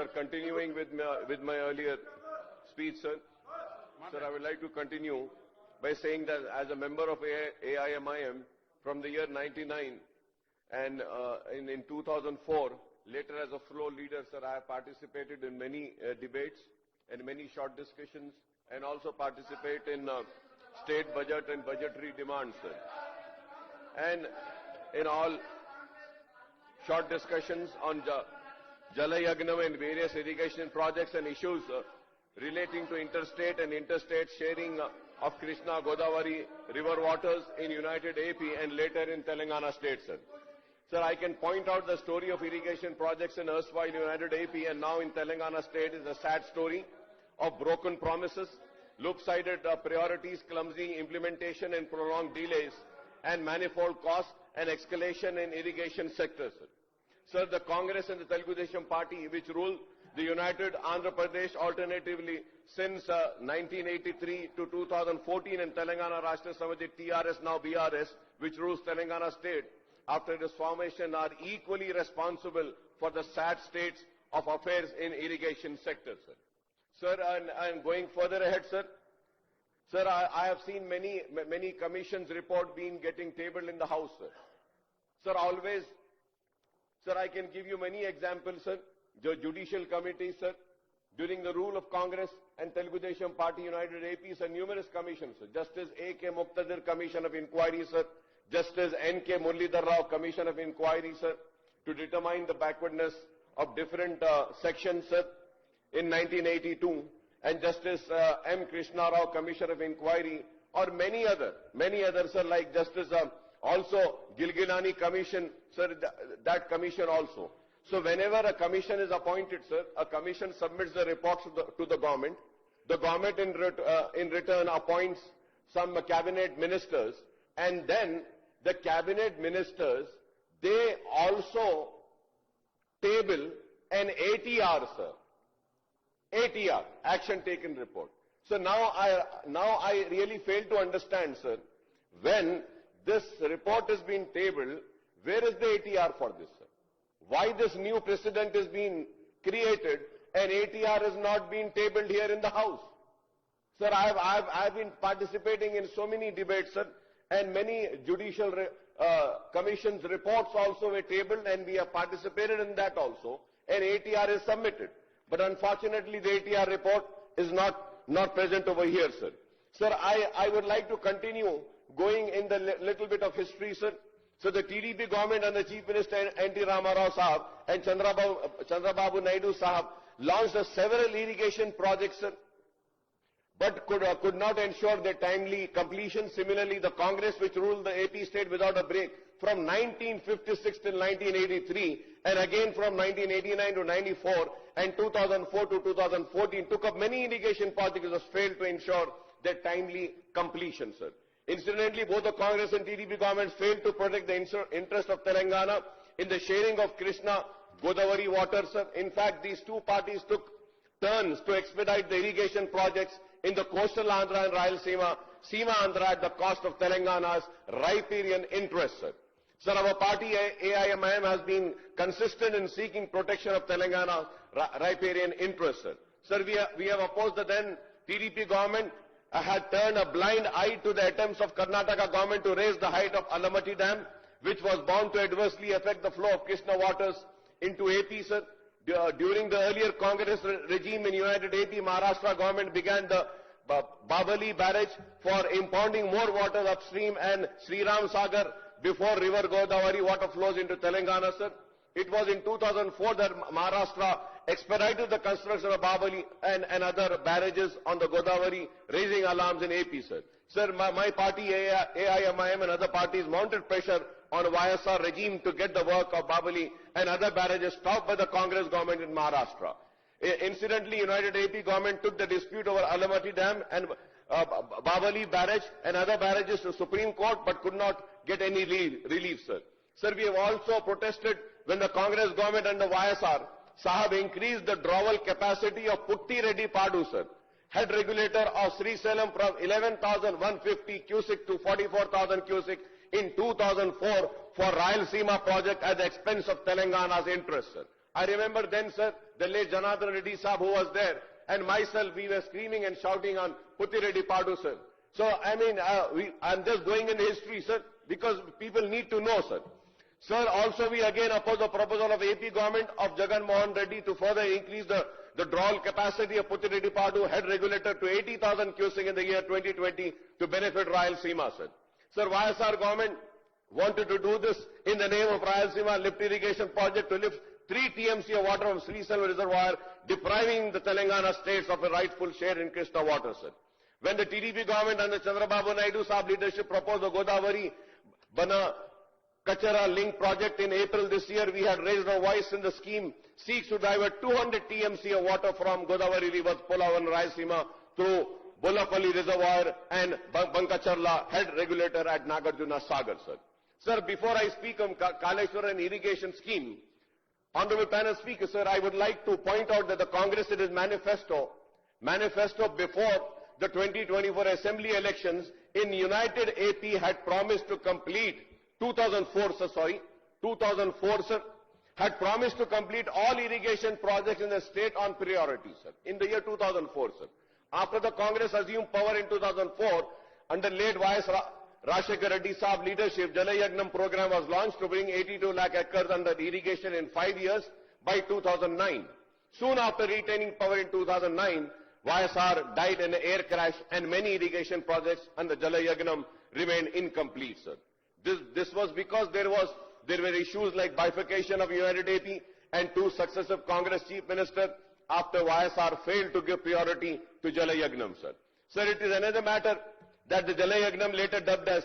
Sir, continuing with my earlier speech, sir. Sir, I would like to continue by saying that as a member of AIMIM from the year 99 and in 2004, later as a floor leader, sir, I have participated in many debates and many short discussions and also participate in state budget and budgetary demands, sir. And in all short discussions on Jala Yagnam and various irrigation projects and issues relating to interstate and interstate sharing of Krishna Godavari river waters in United AP and later in Telangana state, sir. Sir, I can point out the story of irrigation projects in erstwhile United AP and now in Telangana state is a sad story of broken promises, loop-sided priorities, clumsy implementation and prolonged delays and manifold costs and escalation in irrigation sectors. Sir, the Congress and the Telugu Desam Party, which rule the United Andhra Pradesh alternatively since 1983 to 2014 and Telangana Rashtra Samiti TRS, now BRS, which rules Telangana state after its formation, are equally responsible for the sad states of affairs in irrigation sector, sir. Sir, and going further ahead, sir. Sir, I have seen many commissions report getting tabled in the House, sir. Sir, always, sir, I can give you many examples, sir. The judicial committee, sir, during the rule of Congress and Telugu Desam Party United AP, sir, numerous commissions, sir. Justice A.K. Muqtadir Commission of Inquiry, sir. Justice N.K. Muralidhar Rao Commission of Inquiry, sir, to determine the backwardness of different sections, sir, in 1982. And Justice M. Krishna Rao Commission of Inquiry, or many others, sir, like Justice also Gilgilani Commission, sir, that commission also. So whenever a commission is appointed, sir, a commission submits the reports to the government. The government in return appoints some cabinet ministers, and then the cabinet ministers, they also table an ATR, sir. ATR, action taken report. So now I really fail to understand, sir, when this report is being tabled, where is the ATR for this, sir? Why this new precedent is being created and ATR is not being tabled here in the House? Sir, I've been participating in so many debates, sir, and many judicial commissions reports also were tabled and we have participated in that also, and ATR is submitted. But unfortunately, the ATR report is not present over here, sir. Sir, I would like to continue going in the little bit of history, sir. So the TDP government and the Chief Minister N.T. Rama Rao Sahab and Chandrababu Naidu Sahab launched several irrigation projects, sir, but could not ensure their timely completion. Similarly, the Congress, which ruled the AP state without a break from 1956 till 1983 and again from 1989 to 94 and 2004 to 2014, took up many irrigation projects that failed to ensure their timely completion, sir. Incidentally, both the Congress and TDP governments failed to protect the interest of Telangana in the sharing of Krishna Godavari water, sir. In fact, these two parties took turns to expedite the irrigation projects in the coastal Andhra and Rayalaseema, Seema Andhra at the cost of Telangana's riparian interests, sir. Sir, our party AIMIM has been consistent in seeking protection of Telangana's riparian interests, sir. Sir, we have opposed the then TDP government had turned a blind eye to the attempts of Karnataka government to raise the height of Alamatti Dam, which was bound to adversely affect the flow of Krishna waters into AP, sir. During the earlier Congress regime in United AP, Maharashtra government began the Babali barrage for impounding more water upstream and Sri Ram Sagar before river Godavari water flows into Telangana, sir. It was in 2004 that Maharashtra expedited the construction of Babali and other barrages on the Godavari, raising alarms in AP, sir. Sir, my party, AIMIM and other parties mounted pressure on YSR regime to get the work of Babali and other barrages stopped by the Congress government in Maharashtra. Incidentally, United AP government took the dispute over Alamatti Dam and Babali barrage and other barrages to Supreme Court but could not get any relief, sir. Sir, we have also protested when the Congress government under YSR Sahab increased the drawal capacity of Putti Reddy Padu, sir, head regulator of Sri Salem, from 11,150 cusic to 44,000 cusic in 2004 for Rayalaseema project at the expense of Telangana's interests, sir. I remember then, sir, the late Janardhan Reddy Saab who was there, and myself, we were screaming and shouting on Putti Reddy Padu, sir. So, I mean, I'm just going in history, sir, because people need to know, sir. Sir, also we again oppose the proposal of AP government of Jagan Mohan Reddy to further increase the drawal capacity of Putti Reddy Padu head regulator to 80,000 cusic in the year 2020 to benefit Rayalaseema, sir. Sir, YSR government wanted to do this in the name of Rayalaseema lift irrigation project to lift 3 TMC of water from Srisailam reservoir, depriving the Telangana states of a rightful share in Krishna water, sir. When the TDP government under Chandrababu Naidu Saab leadership proposed the Godavari Bana Kachara link project in April this year, we had raised our voice in the scheme seeks to divert 200 TMC of water from Godavari rivers, Polavan, Rayalaseema through Bolapalli reservoir and Bankacharla head regulator at Nagarjuna Sagar, sir. Sir, before I speak on Kaleshwaran irrigation scheme, Honorable Panel Speaker, sir, I would like to point out that the Congress in its manifesto before the 2024 Assembly elections in United AP had promised to complete 2004, sir, had promised to complete all irrigation projects in the state on priority, sir, in the year 2004, sir. After the Congress assumed power in 2004, under late YS Rashekar Reddy Saab leadership, Jalayagnam program was launched to bring 82 lakh acres under irrigation in 5 years by 2009. Soon after retaining power in 2009, YSR died in an air crash and many irrigation projects under Jalayagnam remained incomplete, sir. This was because there were issues like bifurcation of United AP and 2 successive Congress chief ministers after YSR failed to give priority to Jalayagnam, sir. Sir, it is another matter that the Jalayagnam later dubbed as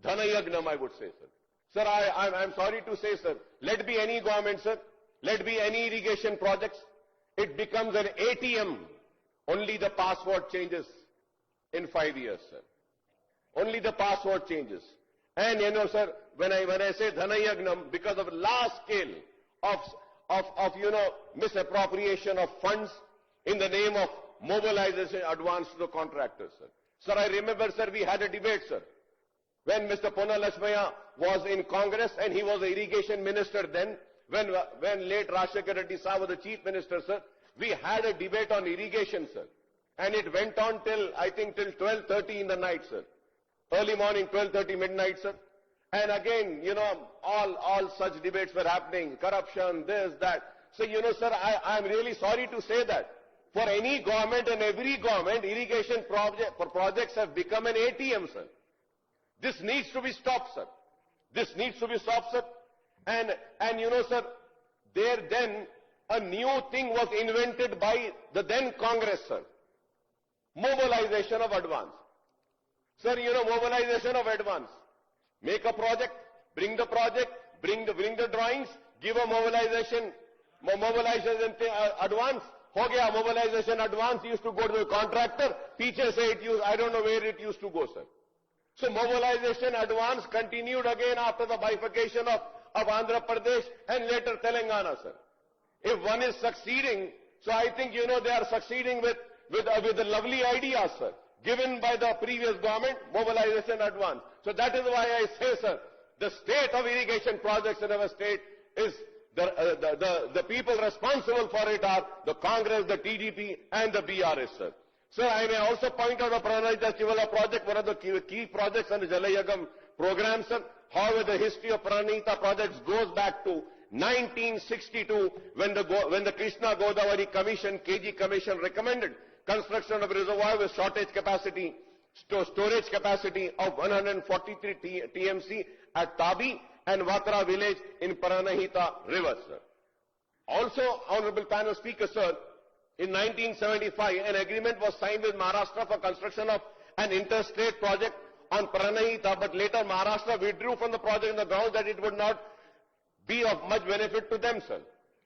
Dhanayagnam, I would say, sir. Sir, I'm sorry to say, sir, let be any government, sir, let be any irrigation projects, it becomes an ATM. Only the password changes in 5 years, sir. Only the password changes. And you know, sir, when I say Dhanayagnam, because of large scale of misappropriation of funds in the name of mobilization advance to the contractors, sir. Sir, I remember, sir, we had a debate, sir, when Mr. Ponna Lakshmaya was in Congress and he was the irrigation minister then, when late Rashekar Reddy Saab was the chief minister, sir, we had a debate on irrigation, sir. And it went on till, I think, till 12:30 in the night, sir. Early morning, 12:30 midnight, sir. And again, you know, all such debates were happening, corruption, this, that. So, you know, sir, I'm really sorry to say that. For any government and every government, irrigation projects have become an ATM, sir. This needs to be stopped, sir. This needs to be stopped, sir. And you know, sir, there then a new thing was invented by the then Congress, sir. Mobilization of advance. Sir, you know, mobilization of advance. Make a project, bring the drawings, give a mobilization advance. Ho gaya, mobilization advance used to go to the contractor. Teacher say I don't know where it used to go, sir. So mobilization advance continued again after the bifurcation of Andhra Pradesh and later Telangana, sir. If one is succeeding, so I think, you know, they are succeeding with the lovely ideas, sir, given by the previous government, mobilization advance. So that is why I say, sir, the state of irrigation projects in our state is the people responsible for it are the Congress, the TDP and the BRS, sir. Sir, I may also point out the Pranahita Chivala project, one of the key projects under Jalayagam program, sir. However, the history of Pranahita projects goes back to 1962 when the Krishna Godavari Commission, KG Commission recommended construction of a reservoir with storage capacity of 143 TMC at Tabi and Vatra village in Pranahita River, sir. Also, Honorable Panel Speaker, sir, in 1975, an agreement was signed with Maharashtra for construction of an interstate project on Pranahita, but later Maharashtra withdrew from the project on the grounds that it would not be of much benefit to them, sir.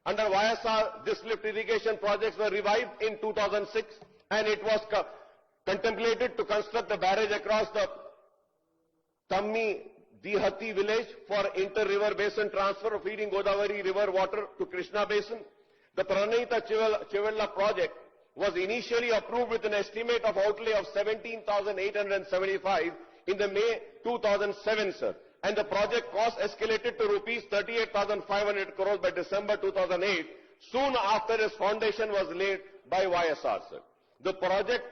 Under YSR, this lift irrigation projects were revived in 2006, and it was contemplated to construct a barrage across the Tammi Dihati village for inter-river basin transfer of feeding Godavari river water to Krishna basin. The Pranahita Chivella project was initially approved with an estimate of outlay of 17,875 in the May 2007, sir. And the project cost escalated to rupees 38,500 crores by December 2008 soon after its foundation was laid by YSR, sir. The project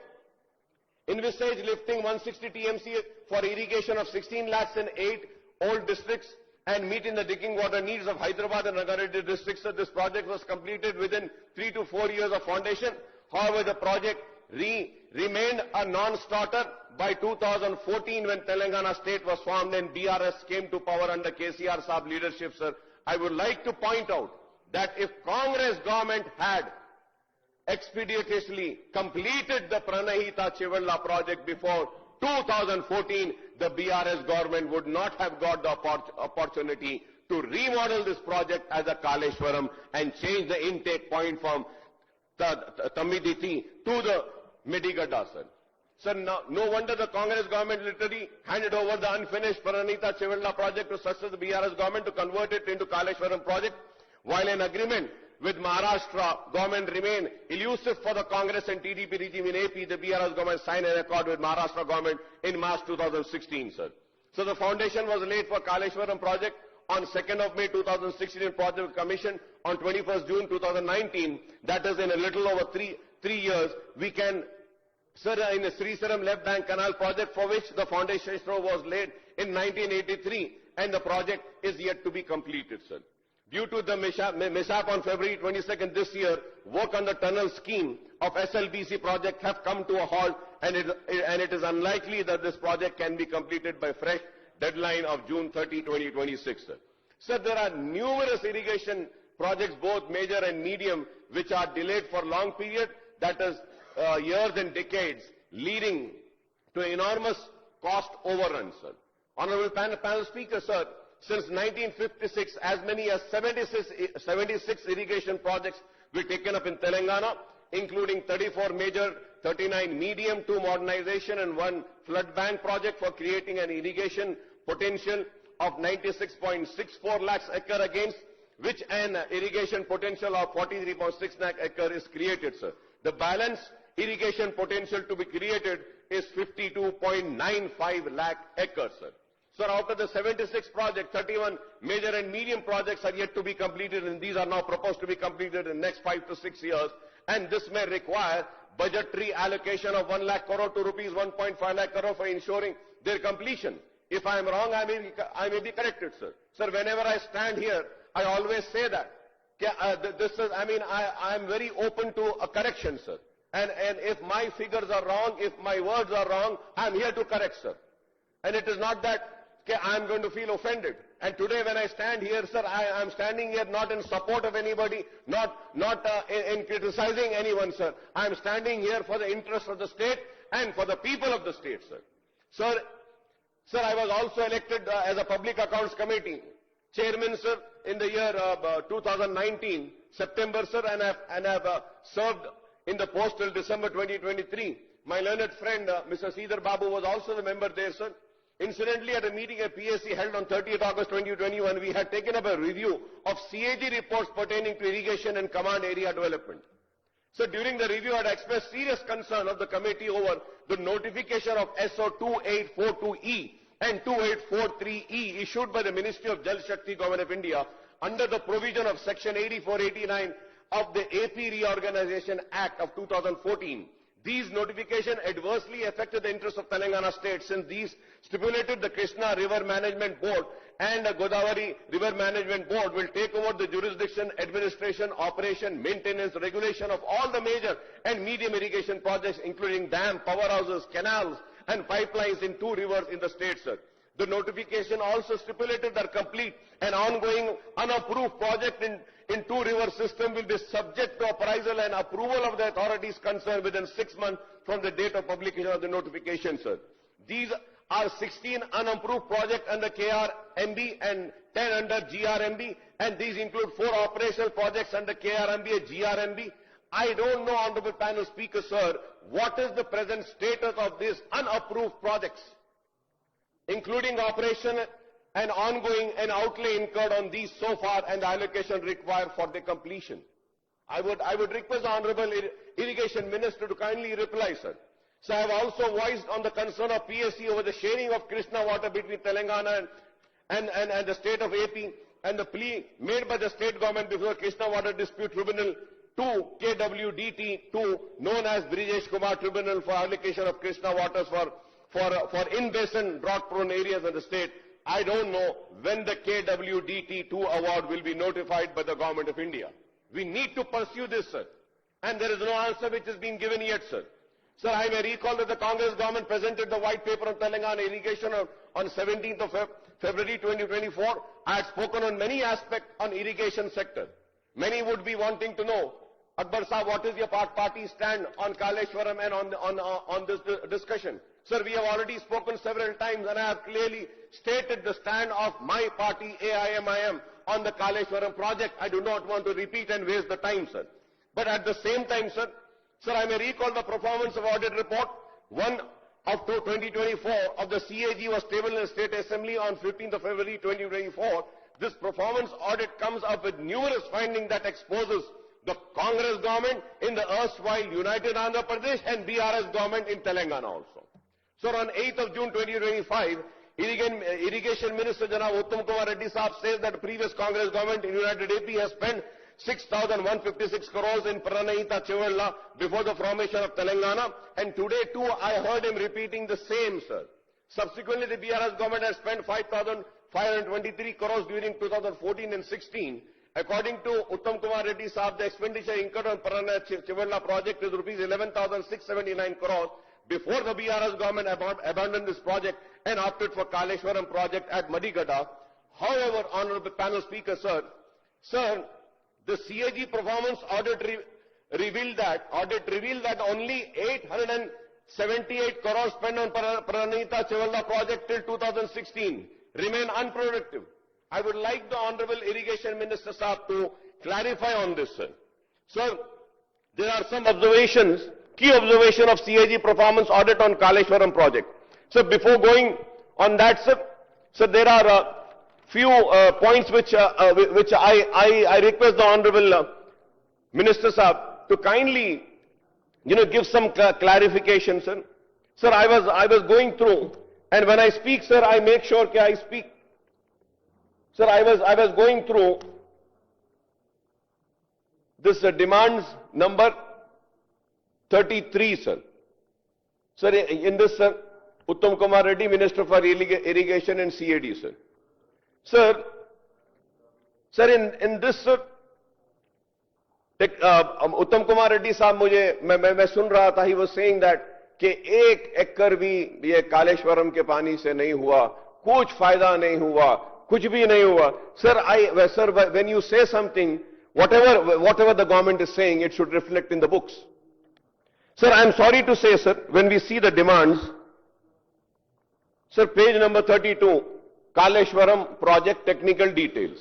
envisaged lifting 160 TMC for irrigation of 16 lakhs in 8 old districts and meeting the drinking water needs of Hyderabad and Rangareddy districts. So this project was completed within 3 to 4 years of foundation. However, the project remained a non-starter by 2014 when Telangana state was formed and BRS came to power under KCR Saab leadership, sir. I would like to point out that if Congress government had expeditiously completed the Pranahita Chivalla project before 2014, the BRS government would not have got the opportunity to remodel this project as a Kaleshwaram and change the intake point from Tamiditi to the Medigadda, sir. Sir, no wonder the Congress government literally handed over the unfinished Pranahita Chivalla project to successive BRS government to convert it into Kaleshwaram project, while an agreement with Maharashtra government remain elusive for the Congress and TDP regime in AP, the BRS government signed an accord with Maharashtra government in March 2016, sir. So the foundation was laid for Kaleshwaram project on 2nd of May 2016 and project commission on 21st June 2019. That is in a little over three years. We can, sir, in the Srisaram left bank canal project for which the foundation stone was laid in 1983 and the project is yet to be completed, sir. Due to the mishap on February 22nd this year, work on the tunnel scheme of SLBC project have come to a halt and it is unlikely that this project can be completed by fresh deadline of June 30, 2026. Sir. Sir, there are numerous irrigation projects, both major and medium, which are delayed for long period, that is years and decades, leading to enormous cost overruns. Sir. Honorable panel speaker, sir, since 1956, as many as 76 irrigation projects were taken up in Telangana, including 34 major, 39 medium, 2 modernization and 1 flood bank project for creating an irrigation potential of 96.64 lakhs acre, against which an irrigation potential of 43.6 lakh acre is created, sir. The balance irrigation potential to be created is 52.95 lakh acres, sir. Sir, out of the 76 projects, 31 major and medium projects are yet to be completed, and these are now proposed to be completed in the next 5 to 6 years. And this may require budgetary allocation of 1 lakh crore to rupees 1.5 lakh crore for ensuring their completion. If I am wrong, I may be corrected, sir. Sir, whenever I stand here, I always say that. I am very open to a correction, sir. And if my figures are wrong, if my words are wrong, I am here to correct, sir. And it is not that I am going to feel offended. And today when I stand here, sir, I am standing here not in support of anybody, not in criticizing anyone, sir. I am standing here for the interest of the state and for the people of the state, sir. Sir, I was also elected as a Public Accounts Committee Chairman, sir, in the year 2019, September, sir, and have served in the post till December 2023. My learned friend, Mr. Sridhar Babu, was also the member there, sir. Incidentally, at a meeting at PSC held on 30th August 2021, we had taken up a review of CAG reports pertaining to irrigation and command area development. So during the review, I had expressed serious concern of the committee over the notification of SO 2842E and 2843E issued by the Ministry of Jal Shakti Government of India under the provision of Section 8489 of the AP Reorganization Act of 2014. These notifications adversely affected the interests of Telangana state, since these stipulated the Krishna River Management Board and the Godavari River Management Board will take over the jurisdiction, administration, operation, maintenance, regulation of all the major and medium irrigation projects, including dam, powerhouses, canals and pipelines in 2 rivers in the state, sir. The notification also stipulated that complete and ongoing unapproved project in 2 river system will be subject to appraisal and approval of the authorities concerned within 6 months from the date of publication of the notification, sir. These are 16 unapproved projects under KRMB and 10 under GRMB, and these include 4 operational projects under KRMB and GRMB. I don't know, Honorable Panel Speaker, sir, what is the present status of these unapproved projects, including operation and ongoing and outlay incurred on these so far and the allocation required for their completion. I would request the Honorable Irrigation Minister to kindly reply, sir. So I have also voiced on the concern of PSC over the sharing of Krishna water between Telangana and the state of AP. and the plea made by the state government before Krishna Water Dispute Tribunal 2, KWDT2, known as Brijesh Kumar Tribunal for allocation of Krishna waters for in-basin drought-prone areas in the state. I don't know when the KWDT2 award will be notified by the Government of India. We need to pursue this, sir. And there is no answer which has been given yet, sir. Sir, I may recall that the Congress government presented the white paper on Telangana irrigation on 17th of February 2024. I had spoken on many aspects on irrigation sector. Many would be wanting to know, Akbar Sahab, what is your party stand on Kaleshwaram and on this discussion? Sir, we have already spoken several times and I have clearly stated the stand of my party, AIMIM, on the Kaleshwaram project. I do not want to repeat and waste the time, sir. But at the same time, sir, I may recall the performance of audit report 1 of 2024 of the CAG was tabled in the State Assembly on 15th of February 2024. This performance audit comes up with numerous findings that exposes the Congress government in the erstwhile United Andhra Pradesh and BRS government in Telangana also. So on 8th of June 2025, Irrigation Minister Janab Uttam Kumar Reddy Sahab says that the previous Congress government in United AP has spent 6,156 crores in Pranahita Chivalla before the formation of Telangana, and today too I heard him repeating the same, sir. Subsequently, the BRS government has spent 5,523 crores during 2014 and 16. According to Uttam Kumar Reddy Sahab, the expenditure incurred on Pranahita Chivalla project is rupees 11,679 crores before the BRS government abandoned this project and opted for Kaleshwaram project at Madigada. However, Honorable Panel Speaker, sir, the CAG performance audit revealed that only 878 crores spent on Pranahita Chivalla project till 2016 remain unproductive. I would like the Honorable Irrigation Minister Sahab to clarify on this, sir. Sir, there are some observations, key observation of CAG performance audit on Kaleshwaram project. So before going on that, sir, there are few points which I request the Honorable Minister Sahab to kindly, give some clarification, sir. Sir, I was going through, and when I speak, sir, I make sure that I speak. Sir, I was going through this demands number 33, sir. Sir, in this, sir, Uttam Kumar Reddy, Minister for Irrigation and CAD, sir. Sir, in this, sir, Uttam Kumar Reddy साहब मैं सुन रहा था, he was saying that कि 1 एकड़ भी ये कालेश्वरम के पानी से नहीं हुआ, कुछ फायदा नहीं हुआ, कुछ भी नहीं हुआ. Sir, when you say something, whatever the government is saying, it should reflect in the books. Sir, I am sorry to say, sir, when we see the demands, sir, page number 32, Kaleshwaram project technical details.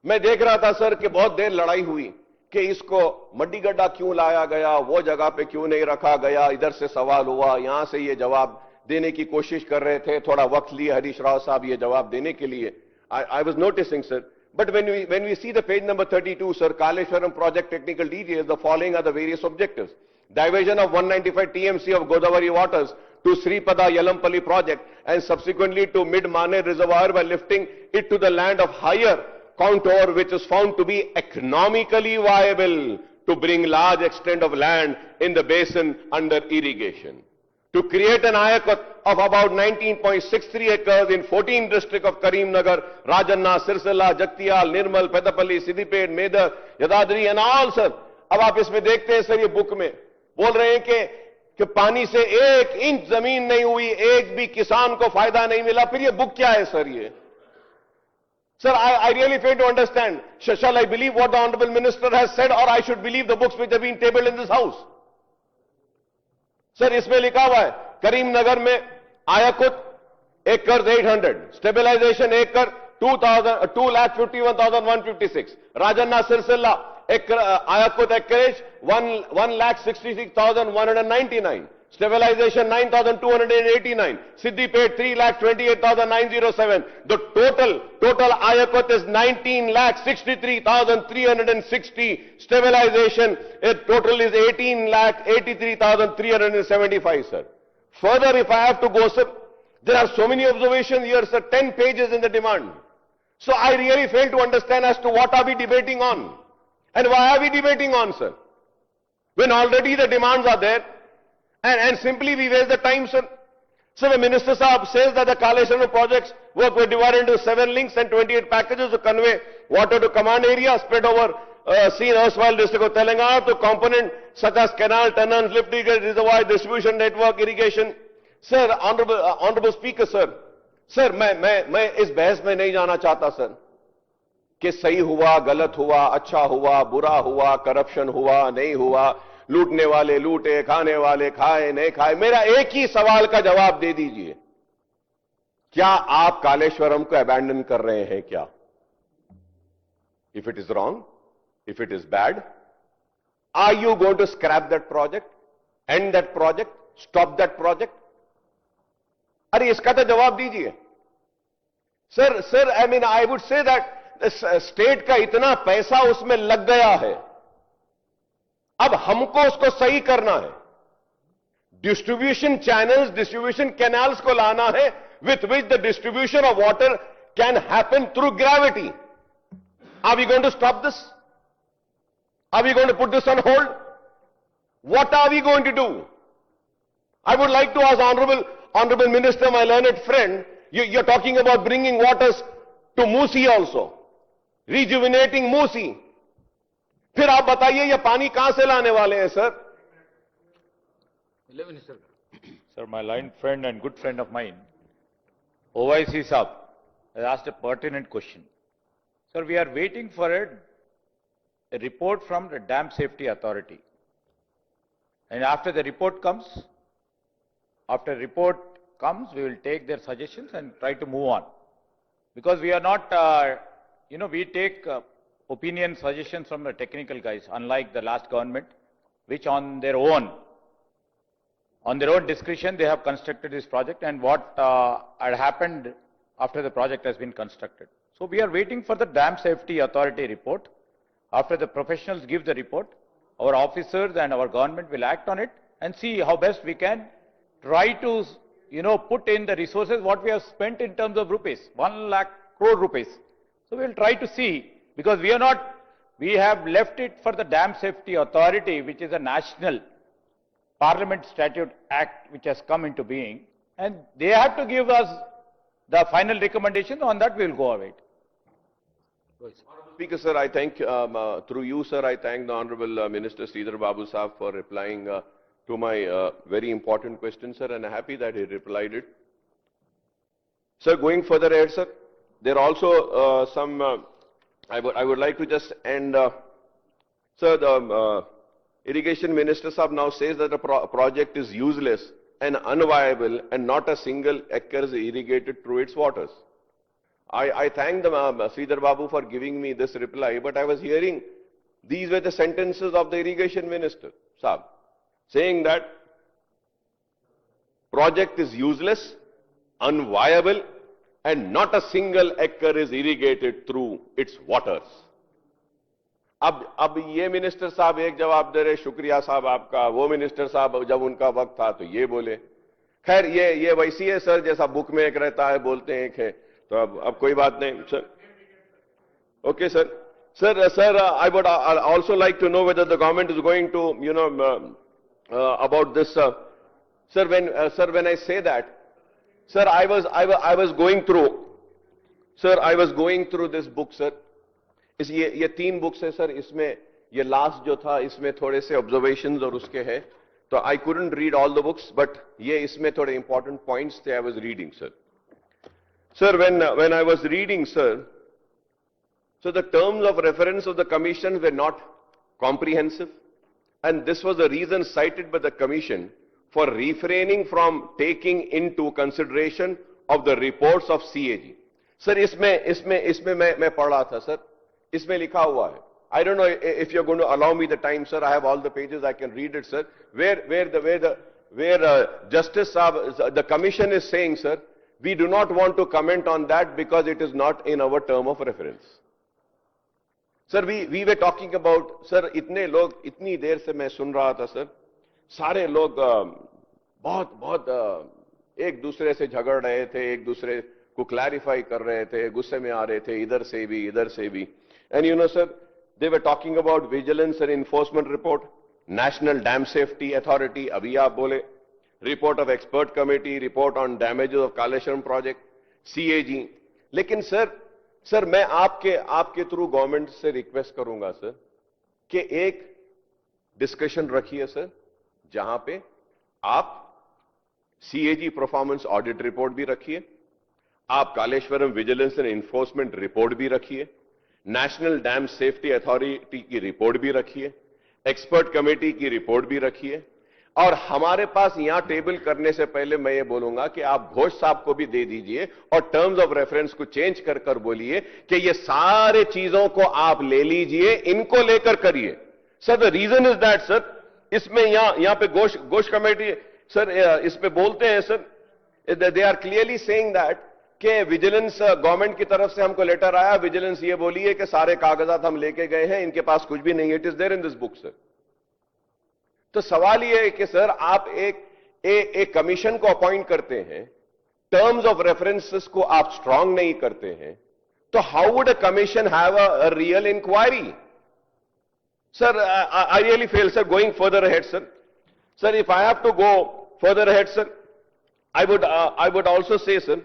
मैं देख रहा था, sir, कि बहुत देर लड़ाई हुई कि इसको मड्डीगड्ढा क्यों लाया गया, वो जगह पे क्यों नहीं रखा गया, इधर से सवाल हुआ, यहां से ये जवाब देने की कोशिश कर रहे थे, थोड़ा वक्त लिए हरीश राव साहब ये जवाब देने के लिए. I was noticing, sir. But when we see the page number 32, sir, Kaleshwaram project technical details, the following are the various objectives. Diversion of 195 TMC of Godavari waters to Sripada Yelampalli project and subsequently to Mid-Mane reservoir by lifting it to the land of higher contour which is found to be economically viable to bring large extent of land in the basin under irrigation. To create an ayakut of about 19.63 acres in 14 districts of Karimnagar, Rajanna, Sirsala, Jaktiyal, Nirmal, Pedapalli, Siddipet, Medar, Yadadri and all, sir. अब आप इसमें देखते हैं, sir, ये book में बोल रहे हैं कि पानी से 1 इंच जमीन नहीं हुई, एक भी किसान को फायदा नहीं मिला. फिर ये बुक क्या है, सर? ये, sir, I really fail to understand. Shall I believe what the Honorable Minister has said, or I should believe the books which have been tabled in this house? Sir, इसमें लिखा हुआ है करीमनगर में आयाकुत एकड़ 800, stabilization एकड़ 2,51,156, Rajanna Sircilla आयाकुत acreage 1,66,199, stabilization 9,289, Siddipet 3,28,907. The total ayakut is 19,63,360. Stabilization total is 18,83,375, sir. Further, if I have to go, sir, There are so many observations here, sir, 10 pages in the demand. So I really fail to understand as to what are we debating on and why are we debating on, sir, when already the demands are there and simply we waste the time, sir. So the Minister Saab says that the Kaleshwaram projects work were divided into 7 links and 28 packages to convey water to command area spread over seen erstwhile district of Telangana to component such as canal, tunnels, lift irrigation reservoir, distribution network, irrigation. Sir, honorable Speaker, sir, मैं इस बहस में नहीं जाना चाहता sir कि सही हुआ, गलत हुआ, अच्छा हुआ, बुरा हुआ, करप्शन हुआ, नहीं हुआ, लूटने वाले लूटे, खाने वाले खाए, नहीं खाए. मेरा एक ही सवाल का जवाब दे दीजिए. क्या आप कालेश्वरम को अबैंडन कर रहे हैं क्या? If it is wrong, if it is bad, are you going to scrap that project, end that project, stop that project? अरे इसका तो जवाब दीजिए. Sir, I mean, I would say that state का इतना पैसा उसमें लग गया है, अब हमको उसको सही करना है. डिस्ट्रीब्यूशन चैनल्स, डिस्ट्रीब्यूशन कैनाल्स को लाना है with which the distribution of water can happen through gravity. Are we going to stop this? Are we going to put this on hold? What are we going to do? I would like to ask Honorable Minister, my learned friend, you're talking about bringing waters to Musi also, rejuvenating Musi. फिर आप बताइए ये पानी कहां से लाने वाले हैं sir? Sir, my learned friend and good friend of mine, OIC Saab, has asked a pertinent question. Sir, we are waiting for a report from the Dam Safety Authority. And after the report comes, we will take their suggestions and try to move on. Because we are not, we take opinion suggestions from the technical guys, unlike the last government, which on their own discretion, they have constructed this project and what had happened after the project has been constructed. So we are waiting for the Dam Safety Authority report. After the professionals give the report, our officers and our government will act on it and see how best we can try to, put in the resources what we have spent in terms of rupees, 1 lakh crore rupees. So we will try to see, because we have left it for the Dam Safety Authority, which is a national Parliament Statute Act which has come into being, and they have to give us the final recommendation. On that we will go away. Speaker, sir, I thank, through you, sir, I thank the Honorable Minister Sridhar Babu Saab for replying to my very important question, sir, and I'm happy that he replied it. Sir, going further ahead, sir, there are also some, I would like to just end, sir, the Irrigation Minister Saab now says that the project is useless and unviable and not a single acre is irrigated through its waters. I thank the Sridhar Babu for giving me this reply, but I was hearing these were the sentences of the Irrigation Minister Saab, saying that project is useless, unviable, and not a single acre is irrigated through its waters. अब ये minister साहब एक जवाब दे रहे, शुक्रिया साहब आपका, वो मिनिस्टर साहब जब उनका वक्त था तो ये बोले. खैर ये वैसी है सर, जैसा बुक में एक रहता है, बोलते हैं एक है, तो अब कोई बात नहीं sir. Okay, sir. Sir, I would also like to know whether the government is going to, about this. Sir, when I say that, sir, I was going through, sir, I was going through this book, sir. ये 3 books है sir, इसमें ये last जो था इसमें थोड़े से observations और उसके हैं, तो I couldn't read all the books, but ये इसमें थोड़े important points थे, I was reading, sir. Sir, when I was reading, sir, so the terms of reference of the commission were not comprehensive, and this was the reason cited by the commission for refraining from taking into consideration of the reports of CAG. Sir, इसमें मैं पढ़ रहा था sir, इसमें लिखा हुआ है. I don't know if you're going to allow me the time, sir. I have all the pages. I can read it, sir. Where Justice Saab, the commission is saying, sir, we do not want to comment on that because it is not in our term of reference. Sir, we were talking about, sir, इतने लोग, इतनी देर से मैं सुन रहा था, sir. सारे लोग बहुत एक दूसरे से झगड़ रहे थे, एक दूसरे को क्लैरिफाई कर रहे थे, गुस्से में आ रहे थे, इधर से भी. And you know, sir, they were talking about vigilance and enforcement report, National Dam Safety Authority, अभी आप बोले, report of expert committee, report on damages of Kaleshwaram project, CAG. लेकिन सर मैं आपके थ्रू गवर्नमेंट से रिक्वेस्ट करूंगा sir कि एक डिस्कशन रखिए सर, जहां पे आप CAG परफॉर्मेंस ऑडिट रिपोर्ट भी रखिए, आप Kaleshwaram vigilance and enforcement report भी रखिए, नेशनल डैम सेफ्टी अथॉरिटी की रिपोर्ट भी रखिए, एक्सपर्ट कमेटी की रिपोर्ट भी रखिए, और हमारे पास यहां टेबल करने से पहले मैं ये बोलूंगा कि आप घोष साहब को भी दे दीजिए और टर्म्स ऑफ रेफरेंस को चेंज कर बोलिए कि ये सारे चीजों को आप ले लीजिए, इनको लेकर करिए. Sir the reason is that sir, इसमें यहां पे घोष कमेटी सर इसमें बोलते हैं sir, they are clearly saying that कि विजिलेंस गवर्नमेंट की तरफ से हमको लेटर आया, विजिलेंस ये बोली है कि सारे कागजात हम लेके गए हैं, इनके पास कुछ भी नहीं है. It is there in this book sir. तो सवाल यह है कि सर आप एक कमीशन को अपॉइंट करते हैं, टर्म्स ऑफ रेफरेंसेस को आप स्ट्रांग नहीं करते हैं, तो how would a commission have a real inquiry? Sir I really fail sir going further ahead sir. Sir if I have to go further ahead sir, I would also say, sir,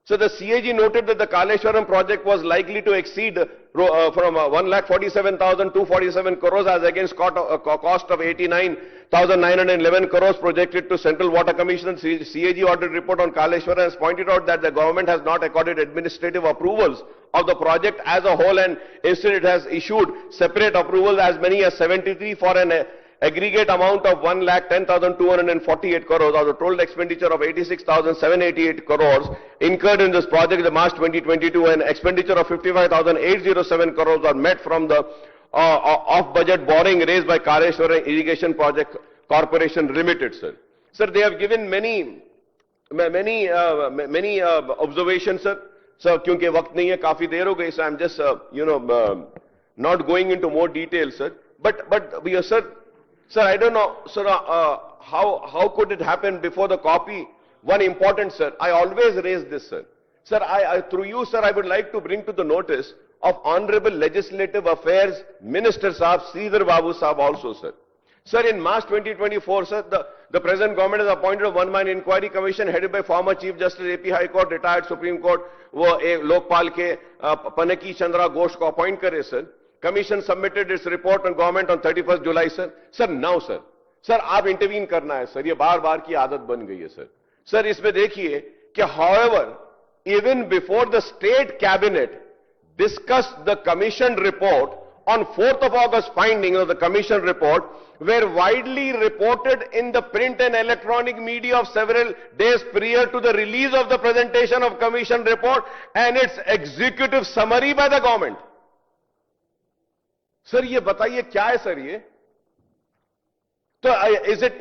so the CAG noted that the Kaleshwaram project was likely to exceed from 1,47,247 crores as against cost of 89,911 crores projected to Central Water Commission. CAG audit report on Kaleshwaram has pointed out that the government has not accorded administrative approvals of the project as a whole, and instead it has issued separate approvals as many as 73 for an aggregate amount of 1,10,248 crores, or the total expenditure of 86,788 crores incurred in this project in March 2022, and expenditure of 55,807 crores are met from the off-budget borrowing raised by Kaleshwaram Irrigation Project Corporation Limited, sir. Sir, they have given many observations, sir. Sir, क्योंकि वक्त नहीं है, काफी देर हो गई, so I'm just, not going into more detail, sir. But sir, I don't know, sir, how could it happen before the copy? One important, sir, I always raise this, sir. Sir, through you, sir, I would like to bring to the notice of Honorable Legislative Affairs Minister Saab, Sridhar Babu Saab also, sir. Sir, in March 2024, sir, the present government has appointed a one-man inquiry commission headed by former Chief Justice AP High Court, retired Supreme Court, वो लोकपाल के पनकी चंद्रा घोष को appoint करे, sir. Commission submitted its report on government on 31st July, sir. Sir, now, sir, आप intervene करना है, sir. ये बार-बार की आदत बन गई है, sir. Sir, इसमें देखिए कि however, even before the state cabinet discussed the commission report on 4th of August, findings of the commission report were widely reported in the print and electronic media of several days prior to the release of the presentation of commission report and its executive summary by the government. Sir ये बताइए क्या है sir ये? तो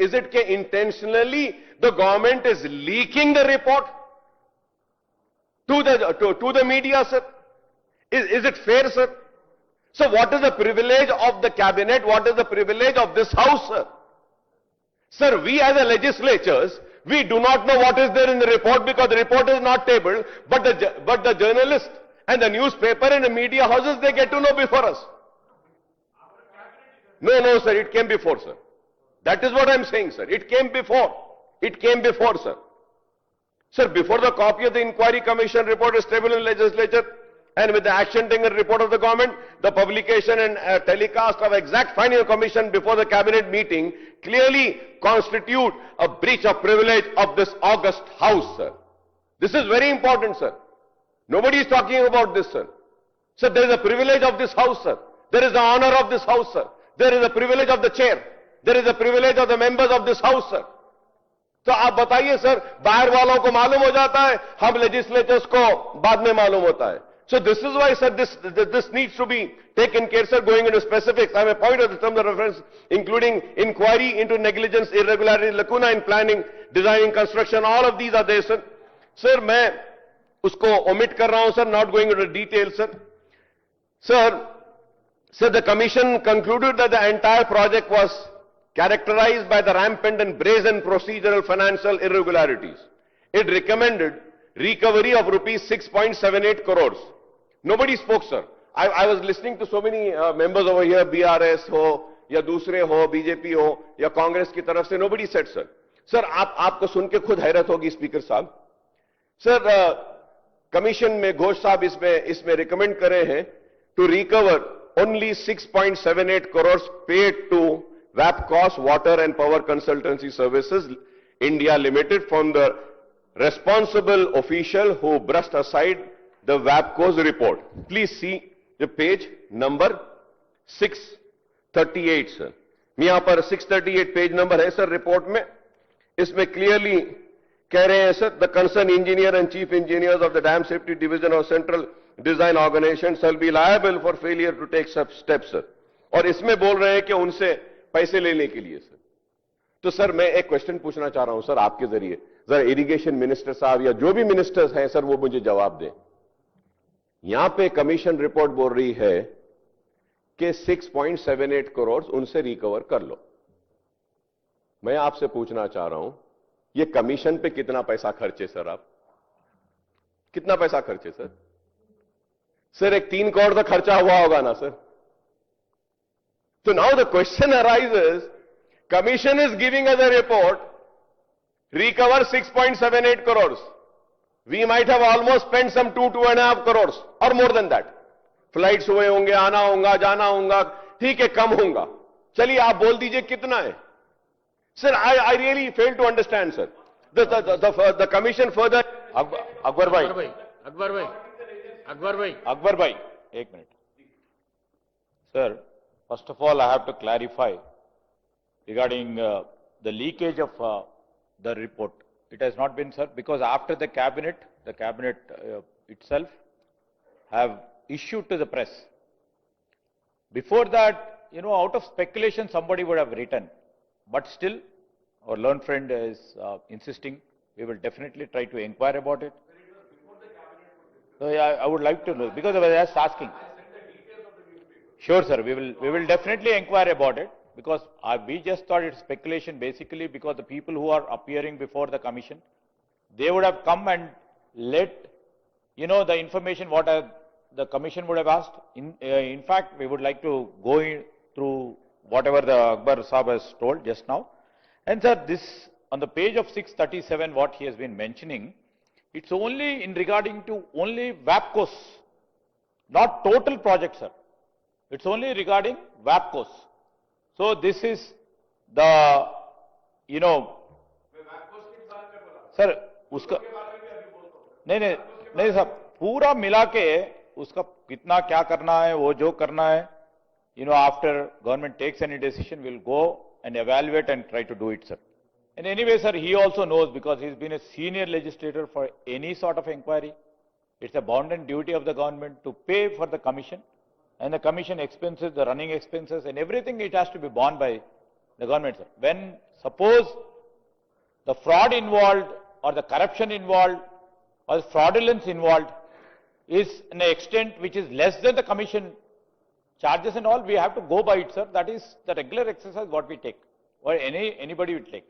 is it कि intentionally the government is leaking the report to the media, sir? Is it fair, sir? So what is the privilege of the cabinet? What is the privilege of this house, sir? Sir, we as a legislatures, we do not know what is there in the report because the report is not tabled, but the journalists and the newspaper and the media houses, they get to know before us. No, sir, it came before, sir. That is what I am saying, sir. It came before. It came before, sir. Sir, before the copy of the inquiry commission report is tabled in the legislature and with the action taken report of the government, the publication and telecast of exact finding of commission before the cabinet meeting clearly constitute a breach of privilege of this august house, sir. This is very important, sir. Nobody is talking about this, sir. Sir, there is a privilege of this house, sir. There is the honor of this house, sir. There is a privilege of the chair. There is a privilege of the members of this house, sir. तो आप बताइए sir, बाहर वालों को मालूम हो जाता है, हम लेजिस्लेटर्स को बाद में मालूम होता है. So this is why, sir, this needs to be taken care, sir. Going into specifics, I may point out the terms of reference, including inquiry into negligence, irregularity, lacuna in planning, designing, construction. All of these are there, sir. Sir, मैं उसको omit कर रहा हूं, sir. Not going into detail, sir. Sir, the commission concluded that the entire project was characterized by the rampant and brazen procedural financial irregularities it recommended recovery of rupees 6.78 crores. Nobody spoke, sir. I was listening to so many members over here, BRS ho, या दूसरे हो, BJP हो, या कांग्रेस की तरफ से, nobody said, sir. Sir आपको सुन के खुद हैरत होगी स्पीकर साहब. सर कमीशन में घोष साहब इसमें रिकमेंड करे हैं to recover only 6.78 crores paid to WAPCOS Water and Power Consultancy Services India Limited from the responsible official who brushed aside the WAPCOS report. Please see the page number 638, sir. यहां पर 638 page number है sir report में. इसमें clearly कह रहे हैं sir, the concern engineer and chief engineers of the dam safety division of central design organisation shall be liable for failure to take सब steps, sir. और इसमें बोल रहे हैं कि उनसे पैसे लेने के लिए, सर. तो सर मैं एक क्वेश्चन पूछना चाह रहा हूं सर आपके जरिए, जरा इरिगेशन मिनिस्टर साहब या जो भी मिनिस्टर्स हैं सर वो मुझे जवाब दें. यहां पे कमीशन रिपोर्ट बोल रही है कि 6.78 करोड़ उनसे रिकवर कर लो. मैं आपसे पूछना चाह रहा हूं ये कमीशन पे कितना पैसा खर्चे सर? आप कितना पैसा खर्चे सर? सर एक 3 करोड़ का खर्चा हुआ होगा ना सर. तो now the question arises, commission is giving us a report, recover 6.78 crores. We might have almost spent some 2.5 crores or more than that. Flights हुए होंगे, आना होगा, जाना होगा, ठीक है कम होगा. चलिए आप बोल दीजिए कितना है. Sir I really fail to understand, sir. The commission further. Akbar भाई, एक minute. Sir, first of all, I have to clarify regarding the leakage of the report. It has not been, sir, because after the cabinet itself have issued to the press. Before that, out of speculation, somebody would have written. But still, our learned friend is insisting. We will definitely try to inquire about it. So yeah, I would like to know, because I was just asking. Sure, sir. We will definitely inquire about it, because we just thought it's speculation basically because the people who are appearing before the commission, they would have come and let the information what the commission would have asked. In fact, we would like to go through whatever the Akbar Saab has told just now. And sir, this on the page of 637, what he has been mentioning, it's only in regarding to only WAPCOS, not total project, sir. It's only regarding WAPCOS. So this is the, sir उसका नहीं sir पूरा मिला के उसका कितना क्या करना है, वो जो करना है, after government takes any decision, we'll go and evaluate and try to do it, sir. And anyway, sir, he also knows, because he's been a senior legislator for any sort of inquiry. It's a bounden duty of the government to pay for the commission, and the commission expenses, the running expenses and everything, it has to be borne by the government, sir. When suppose the fraud involved or the corruption involved or the fraudulence involved is in an extent which is less than the commission charges and all, we have to go by it, sir. That is the regular exercise what we take, or anybody will take.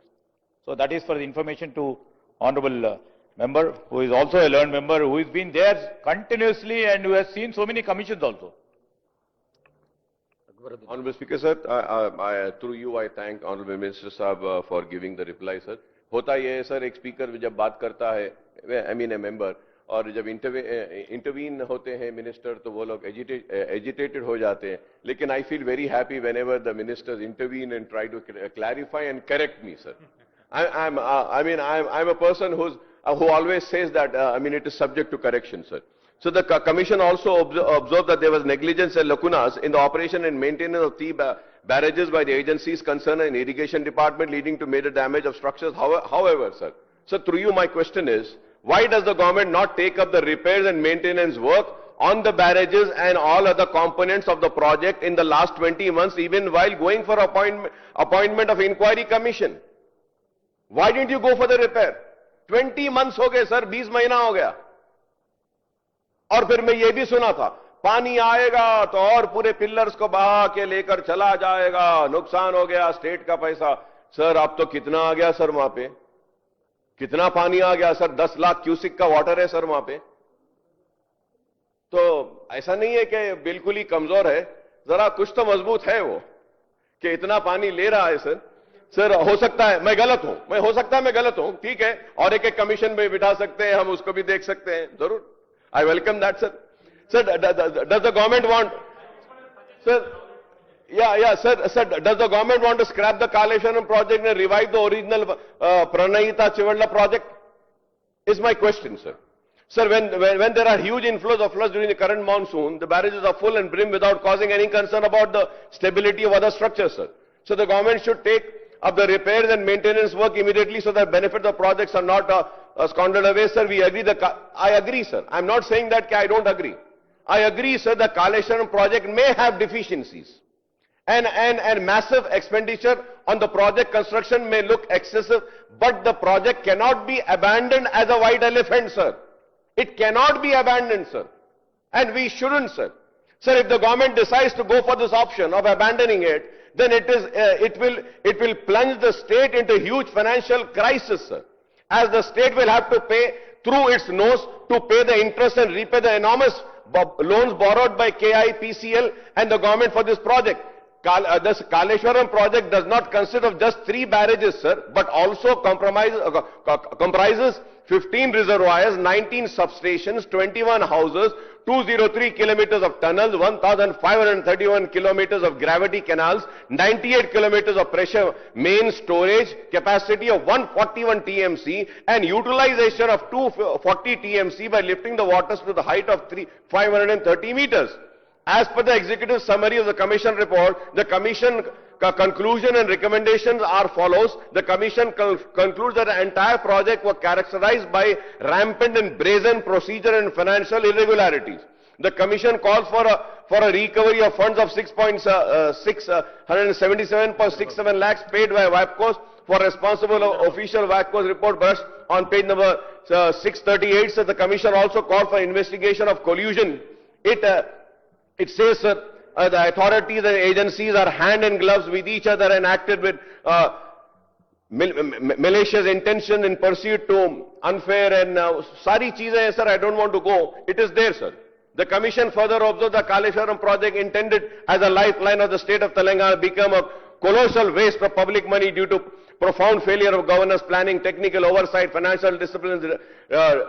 So that is for the information to honorable member, who is also a learned member, who has been there continuously and who has seen so many commissions also. Honorable Speaker, sir, through you I thank Honorable Minister Sahab for giving the reply, sir. होता ये है sir, एक speaker जब बात करता है, I mean a member, और जब इंटरवीन होते हैं मिनिस्टर तो वो लोग एजिटेटेड हो जाते हैं. लेकिन I feel very happy whenever the ministers intervene and try to clarify and correct me, sir. I'm a person who always says that it is subject to correction, sir. So the commission also observed that there was negligence and lacunas in the operation and maintenance of 3 barrages by the agencies concerned in irrigation department, leading to major damage of structures. However, sir, through you my question is, why does the government not take up the repairs and maintenance work on the barrages and all other components of the project in the last 20 months, even while going for appointment of inquiry commission? Why didn't you go for the repair? 20 months हो गए sir, 20 महीना हो गया. और फिर मैं ये भी सुना था, पानी आएगा तो और पूरे पिलर्स को बहा के लेकर चला जाएगा, नुकसान हो गया, स्टेट का पैसा. सर अब तो कितना आ गया सर वहां पे? कितना पानी आ गया सर, 10 लाख क्यूसिक का वाटर है सर वहां पे। तो ऐसा नहीं है कि बिल्कुल ही कमजोर है, जरा कुछ तो मजबूत है वो, कि इतना पानी ले रहा है सर। सर हो सकता है मैं गलत हूं, हो सकता है मैं गलत हूं, ठीक है, और एक कमीशन में बिठा सकते हैं, हम उसको भी देख सकते हैं, जरूर, I welcome that sir. Sir does the government want, sir sir, does the government want to scrap the Kaleshwaram project and revive the original Pranayita Chivalla project? Is my question, sir. Sir, when there are huge inflows of floods during the current monsoon, the barrages are full and brim without causing any concern about the stability of other structures, sir. So the government should take up the repairs and maintenance work immediately so that benefit of projects are not squandered away, sir. We agree. I agree, sir. I'm not saying that I don't agree. I agree, sir. The Kaleshwaram project may have deficiencies. And massive expenditure on the project construction may look excessive, but the project cannot be abandoned as a white elephant, sir. It cannot be abandoned, sir. And we shouldn't, sir. Sir, if the government decides to go for this option of abandoning it, then it will plunge the state into huge financial crisis, sir. As the state will have to pay through its nose to pay the interest and repay the enormous loans borrowed by KIPCL and the government for this project. This Kaleshwaram project does not consist of just 3 barrages, sir, but also comprises 15 reservoirs, 19 substations, 21 houses, 203 kilometers of tunnels, 1,531 kilometers of gravity canals, 98 kilometers of pressure main storage, capacity of 141 TMC, and utilization of 240 TMC by lifting the waters to the height of 530 meters. As per the executive summary of the Commission report, the Commission conclusion and recommendations are follows. The Commission concludes that the entire project was characterized by rampant and brazen procedure and financial irregularities. The Commission calls for a recovery of funds of 177.67 lakhs paid by WAPCOs for responsible official WAPCOs report burst on page number 638. So the Commission also called for investigation of collusion. It says, sir, the authorities and agencies are hand in gloves with each other and acted with malicious intention in pursuit to unfair and sari cheezein, sir, I don't want to go. It is there, sir. The Commission further observed the Kaleshwaram project intended as a lifeline of the state of Telangana become a colossal waste of public money due to profound failure of governance, planning, technical oversight, financial discipline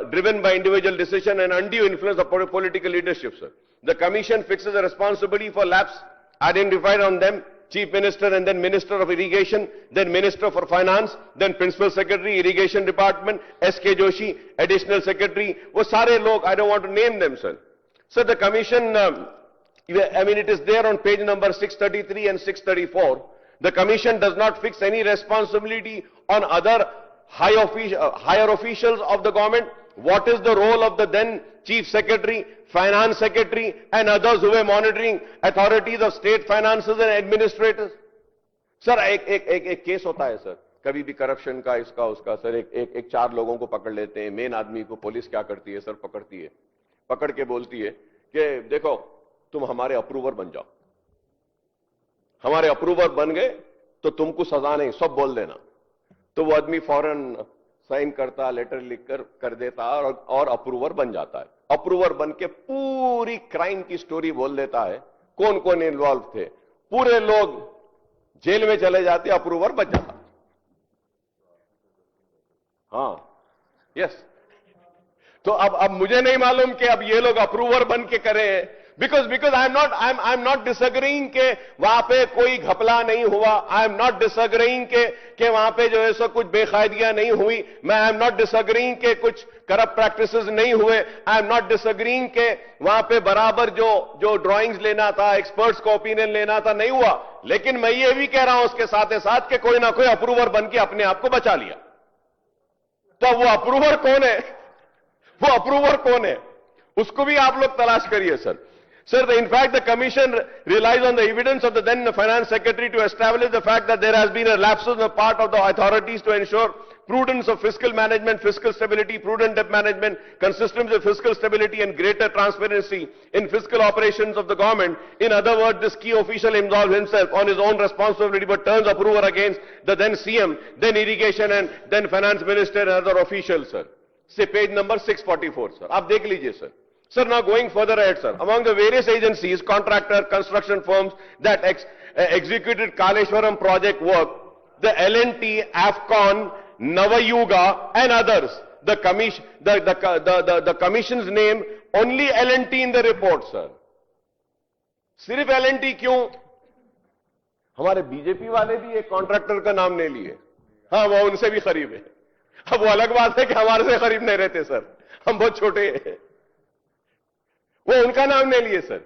driven by individual decision and undue influence of political leadership, sir. The Commission fixes the responsibility for lapse identified on them, Chief Minister and then Minister of Irrigation, then Minister for Finance, then Principal Secretary, Irrigation Department, S.K. Joshi, Additional Secretary, wo sare log, I don't want to name them, sir. So the Commission, it is there on page number 633 and 634. The Commission does not fix any responsibility on other higher officials of the government. What is the role of the then Chief Secretary, Finance Secretary and others who were monitoring authorities of state finances and administrators? Sir, एक case होता है sir, कभी भी corruption का इसका उसका sir, एक 4 लोगों को पकड़ लेते हैं, मेन आदमी को पुलिस क्या करती है सर, पकड़ती है, पकड़ के बोलती है कि देखो तुम हमारे अप्रूवर बन जाओ, हमारे अप्रूवर बन गए तो तुमको सजा नहीं, सब बोल देना। तो वो आदमी फौरन साइन करता, लेटर लिख कर देता और अप्रूवर बन जाता है। अप्रूवर बन के पूरी क्राइम की स्टोरी बोल देता है, कौन कौन इन्वॉल्व थे, पूरे लोग जेल में चले जाते, अप्रूवर बच जाता। हाँ, यस। तो अब मुझे नहीं मालूम कि अब ये लोग अप्रूवर बन के करें, because I'm not disagreeing के वहां पे कोई घपला नहीं हुआ, I'm not disagreeing के वहां पे जो है सो कुछ बेकायदियां नहीं हुई, मैं I'm not disagreeing के कुछ करप्ट प्रैक्टिसेस नहीं हुए, I'm not disagreeing के वहां पे बराबर जो ड्राइंग्स लेना था, एक्सपर्ट्स को ओपिनियन लेना था, नहीं हुआ। लेकिन मैं ये भी कह रहा हूं उसके साथ साथ कि कोई ना कोई अप्रूवर बन के अपने आप को बचा लिया। तो वो अप्रूवर कौन है, वो अप्रूवर कौन है, उसको भी आप लोग तलाश करिए sir. Sir, in fact, the Commission relies on the evidence of the then Finance Secretary to establish the fact that there has been a lapse on the part of the authorities to ensure prudence of fiscal management, fiscal stability, prudent debt management, consistency of fiscal stability, and greater transparency in fiscal operations of the government. In other words, this key official involves himself on his own responsibility but turns approval against the then CM, then irrigation and then finance minister and other officials, sir. Say page number 644, sir. आप देख लीजिए, sir. Sir, now going further ahead, sir. Among the various agencies, contractor, construction firms that executed Kaleshwaram project work, the L&T, AFCON, Navayuga and others. The commission's name, only L&T in the report, sir. सिर्फ L&T क्यों? हमारे BJP वाले भी एक contractor का नाम नहीं लिए. हाँ, वो उनसे भी करीब है. अब वो अलग बात है कि हमारे से करीब नहीं रहते, सर. हम बहुत छोटे हैं. वो उनका नाम नहीं लिए, सर.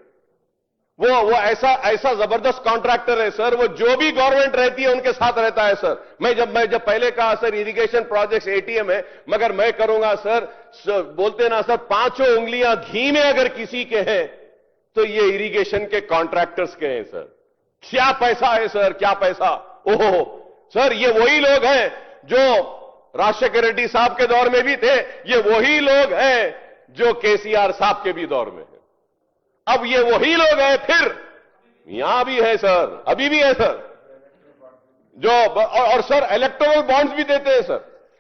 वो ऐसा जबरदस्त कॉन्ट्रैक्टर है, सर. वो जो भी गवर्नमेंट रहती है उनके साथ रहता है, सर. मैं जब पहले कहा, सर, इरिगेशन प्रोजेक्ट्स एटीएम है, मगर मैं करूंगा, सर, बोलते ना, सर, पांचों उंगलियां घी में अगर किसी के हैं तो ये इरिगेशन के कॉन्ट्रैक्टर्स के हैं, सर. क्या पैसा है, सर, क्या पैसा. ओहो सर, ये वही लोग हैं जो राजशेखर रेड्डी साहब के दौर में भी थे. ये वही लोग हैं जो केसीआर साहब के भी दौर में है. अब ये वही लोग हैं, फिर यहां भी है, सर, अभी भी है, सर, जो और सर इलेक्टोरल बॉन्ड्स भी देते हैं, sir.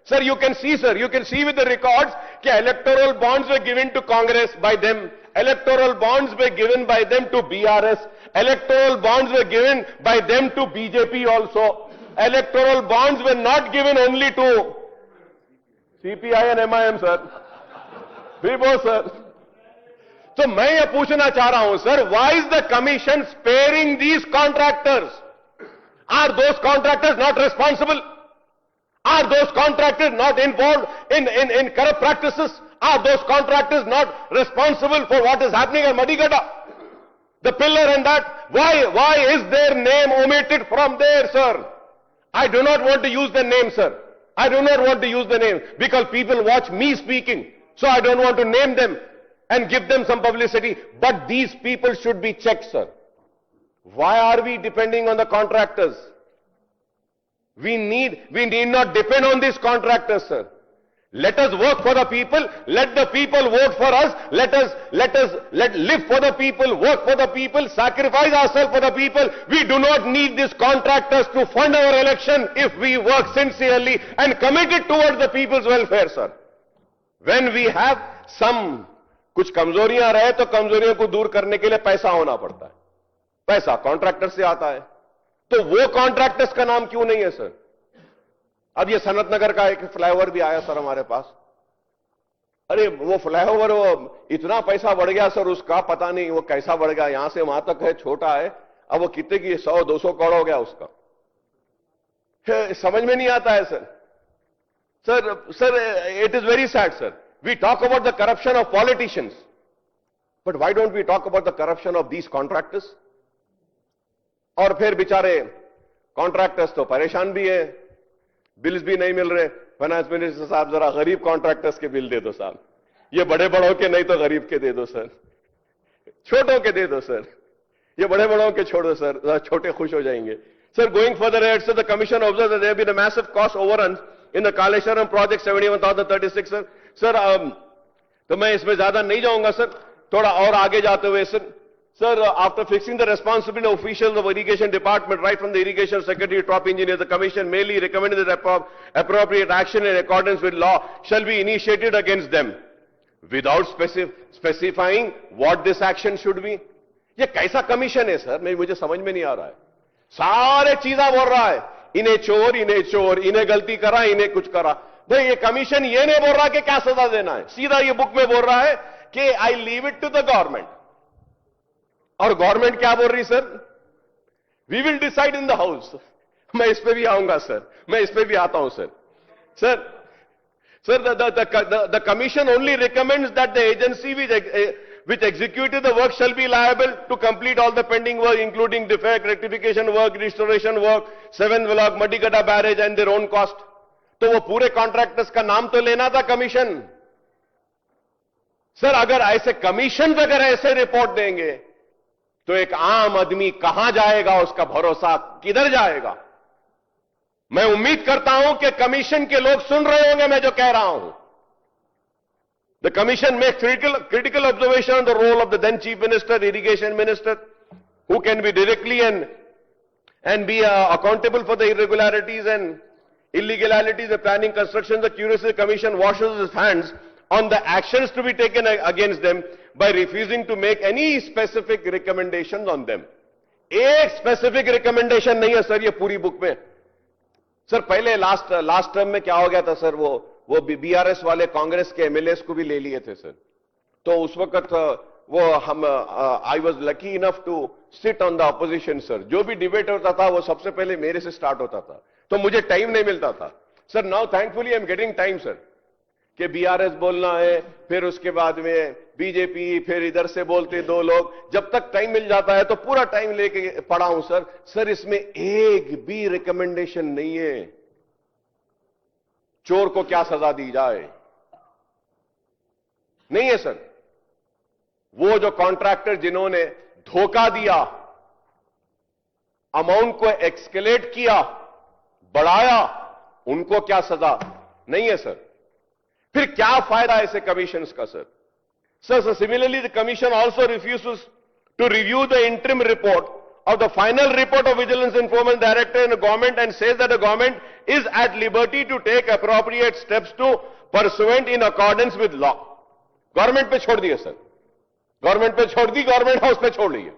Sir, you can see with the records कि electoral bonds were given to Congress by them, electoral bonds were given by them to BRS, electoral bonds were given by them to BJP also, electoral bonds were not given only to CPI and MIM, sir. Both, sir. तो मैं ये पूछना चाह रहा हूं, sir, why is the commission sparing these contractors? Are those contractors not responsible? Are those contractors not involved in corrupt practices? Are those contractors not responsible for what is happening at Madigada? The pillar and that. Why is their name omitted from there, sir? I do not want to use the name, sir. I do not want to use the name because people watch me speaking. So I don't want to name them and give them some publicity. But these people should be checked, sir. Why are we depending on the contractors? We need not depend on these contractors, sir. Let us work for the people. Let the people vote for us. Let live for the people, work for the people, sacrifice ourselves for the people. We do not need these contractors to fund our election if we work sincerely and committed towards the people's welfare, sir. When we have some कुछ कमजोरियां रहे तो कमजोरियों को दूर करने के लिए पैसा होना पड़ता है. पैसा कॉन्ट्रैक्टर से आता है. तो वो कॉन्ट्रैक्टर्स का नाम क्यों नहीं है, सर? अब ये सनत नगर का एक फ्लाईओवर भी आया, सर, हमारे पास. अरे वो फ्लाईओवर, वो इतना पैसा बढ़ गया, सर, उसका पता नहीं वो कैसा बढ़ गया. यहां से वहां तक है, छोटा है. अब वो कितने की 100-200 करोड़ हो गया उसका. समझ में नहीं आता है, sir. Sir, it is very sad, sir. We talk about the corruption of politicians, but why don't we talk about the corruption of these contractors? और फिर बेचारे कॉन्ट्रैक्टर्स तो परेशान भी है, बिल्स भी नहीं मिल रहे. फाइनेंस मिनिस्टर साहब, जरा गरीब कॉन्ट्रैक्टर्स के बिल दे दो साहब. ये बड़े बड़ों के नहीं तो गरीब के दे दो, सर. छोटों के दे दो, सर. ये बड़े बड़ों के छोड़ो, सर. छोटे खुश हो जाएंगे. Sir, going further ahead, sir, the commission observes that there have been a massive cost overruns in the Kaleshwaram project 71,036, sir. Sir, तो मैं इसमें ज्यादा नहीं जाऊंगा, सर. थोड़ा और आगे जाते हुए, sir. Sir, after fixing the responsibility of officials of irrigation department, right from the irrigation secretary to top engineer, the commission merely recommended that appropriate action in accordance with law shall be initiated against them, without specifying what this action should be. ये कैसा commission है, sir? मुझे समझ में नहीं आ रहा है. सारे चीजा बोल रहा है, इन्हें चोर, इन्हें गलती करा, इन्हें कुछ करा. भाई ये कमीशन ये नहीं बोल रहा कि क्या सजा देना है. सीधा ये बुक में बोल रहा है कि I leave it to the government. और गवर्नमेंट क्या बोल रही, sir? We will decide in the house. मैं इस पे भी आऊंगा, सर. मैं इस पे भी आता हूं, sir. Sir, the commission only recommends that the agency which executed the work shall be liable to complete all the pending work, including defect, rectification work, restoration work, 7th block, Madigada barrage and their own cost. तो वो पूरे contractors का नाम तो लेना था commission. Sir, अगर ऐसे कमीशन अगर ऐसे रिपोर्ट देंगे तो एक आम आदमी कहां जाएगा? उसका भरोसा किधर जाएगा? मैं उम्मीद करता हूं कि कमीशन के लोग सुन रहे होंगे मैं जो कह रहा हूं. The commission makes critical observation on the role of the then Chief Minister, Irrigation Minister, who can be directly and be accountable for the irregularities and illegalities of planning construction. The Curacy Commission washes its hands on the actions to be taken against them by refusing to make any specific recommendations on them. एक specific recommendation नहीं है sir ये पूरी book में. Sir पहले last term में क्या हो गया था सर, वो बीआरएस वाले कांग्रेस के एमएलएस को भी ले लिए थे सर. तो उस वक्त वो हम I was lucky enough to sit on the opposition sir. जो भी डिबेट होता था वो सबसे पहले मेरे से स्टार्ट होता था, तो मुझे टाइम नहीं मिलता था sir. Now thankfully I am getting time sir, कि बीआरएस बोलना है, फिर उसके बाद में बीजेपी, फिर इधर से बोलते दो लोग. जब तक टाइम मिल जाता है तो पूरा टाइम लेके पढ़ा हूं सर. सर इसमें एक भी रिकमेंडेशन नहीं है चोर को क्या सजा दी जाए, नहीं है सर. वो जो कॉन्ट्रैक्टर जिन्होंने धोखा दिया, अमाउंट को एक्सकेलेट किया, बढ़ाया, उनको क्या सजा, नहीं है सर. फिर क्या फायदा ऐसे कमीशंस का sir. So similarly, the commission also refuses to review the interim report of the final report of Vigilance Enforcement Director in the government and says that the government is at liberty to take appropriate steps to pursuant in accordance with law. Government पे छोड़ दिए sir, government पे छोड़ दी, government house पे छोड़ ली.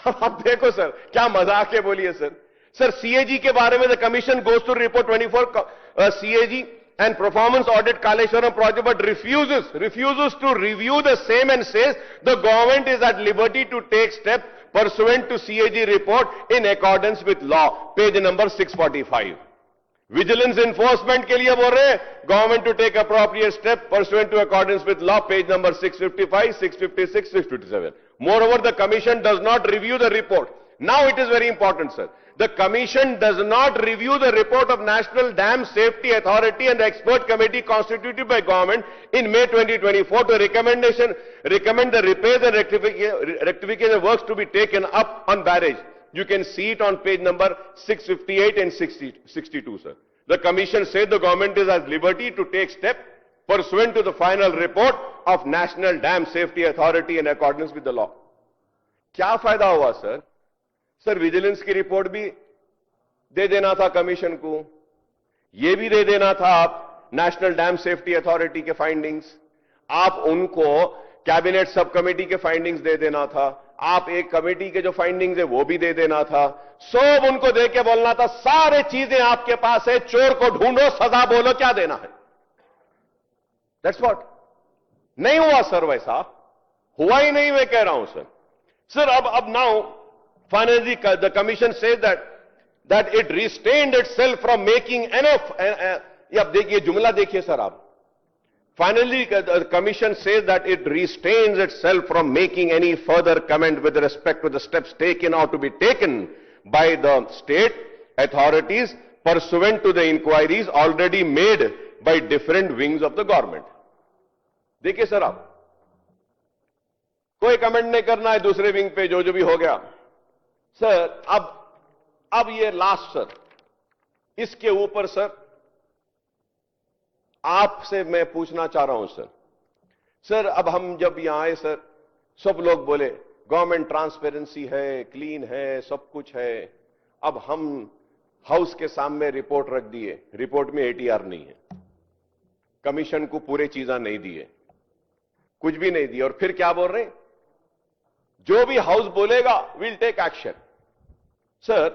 अब देखो sir क्या मजाक है, बोलिए सर. सर सीएजी के बारे में the commission goes to report 24 CAG and performance audit Kaleshwaram project, but refuses to review the same and says the government is at liberty to take steps pursuant to CAG report in accordance with law. Page number 645. Vigilance enforcement के लिए बोल रहे government to take appropriate steps pursuant to accordance with law. Page number 655, 656, 657. Moreover, the commission does not review the report. Now it is very important, sir. The commission does not review the report of National Dam Safety Authority and the expert committee constituted by government in May 2024 to recommend the repairs and rectification works to be taken up on barrage. You can see it on page number 658 and 62, sir. The commission said the government is at liberty to take steps pursuant to the final report of National Dam Safety Authority in accordance with the law. क्या फायदा हुआ sir? Sir vigilance की report भी दे देना था commission को, यह भी दे देना था आप नेशनल डैम सेफ्टी अथॉरिटी के फाइंडिंग्स, आप उनको कैबिनेट सब कमेटी के फाइंडिंग्स दे देना था, आप एक कमेटी के जो फाइंडिंग्स है वो भी दे देना था. सब उनको दे के बोलना था सारे चीजें आपके पास है, चोर को ढूंढो, सजा बोलो, क्या देना है. That's what. नहीं हुआ सर, वैसा हुआ ही नहीं, मैं कह रहा हूं सर. सर अब now finally the commission says that it restrained itself from making enough. अब देखिए जुमला देखिए सर आप. Finally the commission says that it restrains itself from making any further comment with respect to the steps taken or to be taken by the state authorities pursuant to the inquiries already made by different wings of the government. देखिए sir आप, कोई comment नहीं करना है दूसरे wing पे, जो भी हो गया सर. अब ये लास्ट सर, इसके ऊपर सर आपसे मैं पूछना चाह रहा हूं सर. सर अब हम जब यहां आए सर, सब लोग बोले गवर्नमेंट ट्रांसपेरेंसी है, क्लीन है, सब कुछ है. अब हम हाउस के सामने रिपोर्ट रख दिए, रिपोर्ट में एटीआर नहीं है, कमीशन को पूरे चीजें नहीं दिए, कुछ भी नहीं दिए, और फिर क्या बोल रहे हैं, जो भी हाउस बोलेगा will take action. Sir,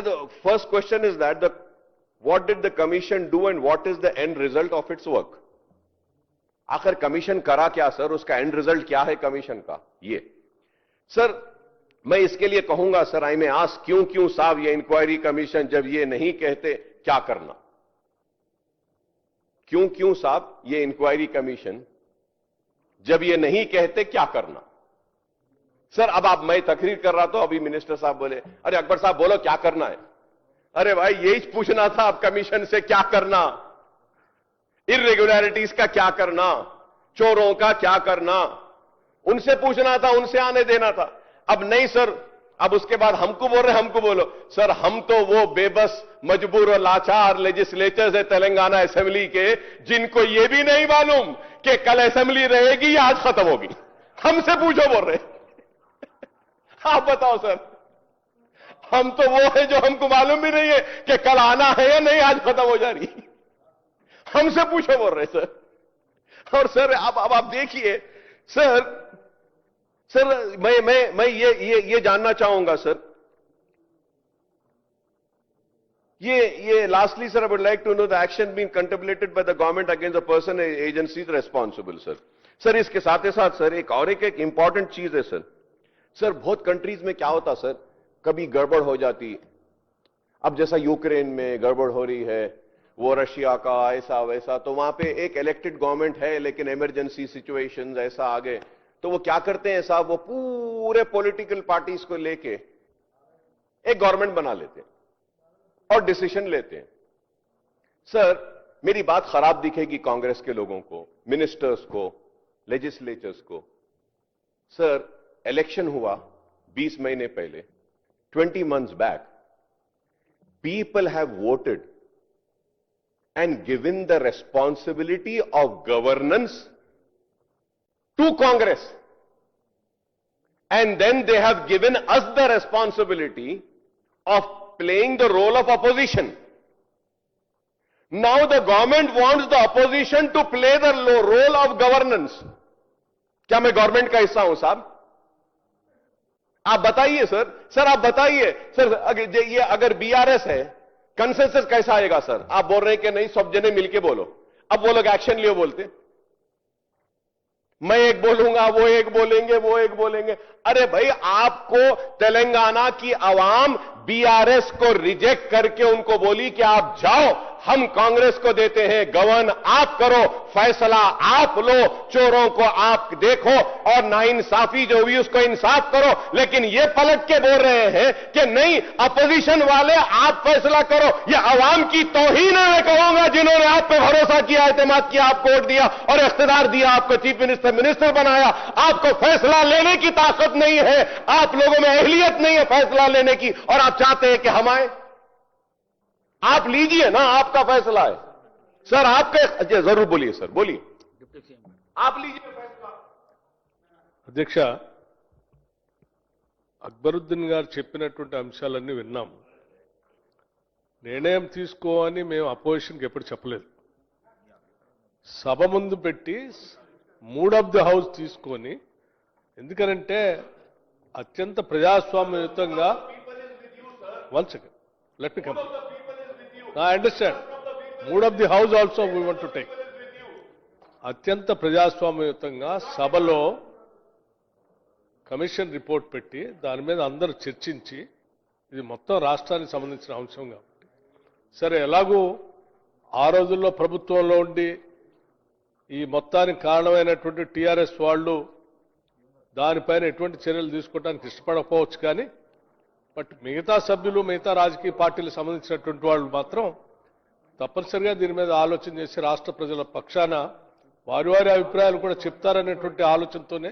the first question is that what did the commission do and what is the end result of its work? आखिर कमीशन करा क्या सर, उसका एंड रिजल्ट क्या है कमीशन का? ये सर मैं इसके लिए कहूंगा सर, आई में आस्क क्यों साहब ये इंक्वायरी कमीशन जब ये नहीं कहते क्या करना? क्यों साहब ये इंक्वायरी कमीशन जब ये नहीं कहते क्या करना? सर अब मैं तकरीर कर रहा था, अभी मिनिस्टर साहब बोले अरे अकबर साहब बोलो क्या करना है. अरे भाई यही पूछना था अब कमीशन से, क्या करना, इर्रेगुलरिटीज का क्या करना, चोरों का क्या करना, उनसे पूछना था, उनसे आने देना था. अब नहीं सर, अब उसके बाद हमको बोल रहे हमको बोलो। सर हम तो वो बेबस मजबूर और लाचार लेजिस्लेचर्स है तेलंगाना असेंबली के, जिनको ये भी नहीं मालूम कि कल असेंबली रहेगी या आज खत्म होगी। हमसे पूछो बोल रहे। आप बताओ सर, हम तो वो है जो हमको मालूम भी नहीं है कि कल आना है या नहीं, आज खत्म हो जा रही। हमसे पूछो बोल रहे सर। और सर अब आप देखिए सर मैं ये जानना चाहूंगा सर, ये lastly sir I would like to know the action being contemplated by the government against the person and agencies responsible sir। Sir इसके साथ ही साथ सर एक इंपॉर्टेंट चीज है सर बहुत कंट्रीज में क्या होता सर, कभी गड़बड़ हो जाती। अब जैसा यूक्रेन में गड़बड़ हो रही है, वो रशिया का ऐसा वैसा, तो वहां पे एक इलेक्टेड गवर्नमेंट है लेकिन इमरजेंसी सिचुएशंस ऐसा आ गए, तो वो क्या करते हैं साहब, वो पूरे पॉलिटिकल पार्टीज को लेके एक गवर्नमेंट बना लेते हैं और डिसीजन लेते हैं। सर मेरी बात खराब दिखेगी कांग्रेस के लोगों को, मिनिस्टर्स को, लेजिस्लेचर्स को। सर इलेक्शन हुआ 20 महीने पहले, 20 months back, people have voted and given the responsibility of governance to Congress, and then they have given us the responsibility of playing the role of opposition. Now the government wants the opposition to play the role of governance. क्या मैं government का हिस्सा हूं साहब? आप बताइए sir आप बताइए सर, अगर बीआरएस है, कंसेंसस कैसा आएगा सर? आप बोल रहे हैं कि नहीं सब जने मिलके बोलो, अब वो लोग एक्शन लियो बोलते, मैं एक बोलूंगा, वो एक बोलेंगे, वो एक बोलेंगे। अरे भाई आपको तेलंगाना की आवाम बीआरएस को रिजेक्ट करके उनको बोली कि आप जाओ, हम कांग्रेस को देते हैं गवर्न, आप करो, फैसला आप लो, चोरों को आप देखो और नाइंसाफी जो हुई उसको इंसाफ करो। लेकिन ये पलट के बोल रहे हैं कि नहीं अपोजिशन वाले आप फैसला करो। ये अवाम की तौहीन है मैं कहूंगा, जिन्होंने आप पे भरोसा किया, एतमाद किया, आपको वोट दिया और इख्तियार दिया, आपको चीफ मिनिस्टर बनाया। आपको फैसला लेने की ताकत नहीं है, आप लोगों में अहलियत नहीं है फैसला लेने की, और आप चाहते हैं कि हम आए। आप लीजिए ना, आपका फैसला है सर, आपके जरूर बोलिए सर, बोलिए, आप लीजिए फैसला। అధ్యక్ష, అక్బరుద్దీన్ గారు చెప్పినటువంటి అంశాలన్నీ విన్నాం. నిర్ణయం తీసుకో అని మేము అపోజిషన్కి ఎప్పుడు చెప్పలేదు. సభ ముందు పెట్టి మూడ్ ఆఫ్ ది హౌస్ తీసుకొని, ఎందుకనంటే అత్యంత ప్రజాస్వామ్యయుతంగా, one second let me complete. I understand. Mood of the house also we want to take. అత్యంత ప్రజాస్వామ్యయుతంగా సభలో కమిషన్ రిపోర్ట్ పెట్టి దాని మీద అందరూ చర్చించి, ఇది మొత్తం రాష్ట్రానికి సంబంధించిన అంశం కాబట్టి, సరే ఎలాగూ ఆ రోజుల్లో ప్రభుత్వంలో ఉండి ఈ మొత్తానికి కారణమైనటువంటి టీఆర్ఎస్ వాళ్ళు దానిపైన ఎటువంటి చర్యలు తీసుకోవడానికి ఇష్టపడకపోవచ్చు, కానీ బట్ మిగతా సభ్యులు, మిగతా రాజకీయ పార్టీలకు సంబంధించినటువంటి వాళ్ళు మాత్రం తప్పనిసరిగా దీని మీద ఆలోచన చేసి రాష్ట్ర ప్రజల పక్షాన వారి వారి అభిప్రాయాలు కూడా చెప్తారనేటువంటి ఆలోచనతోనే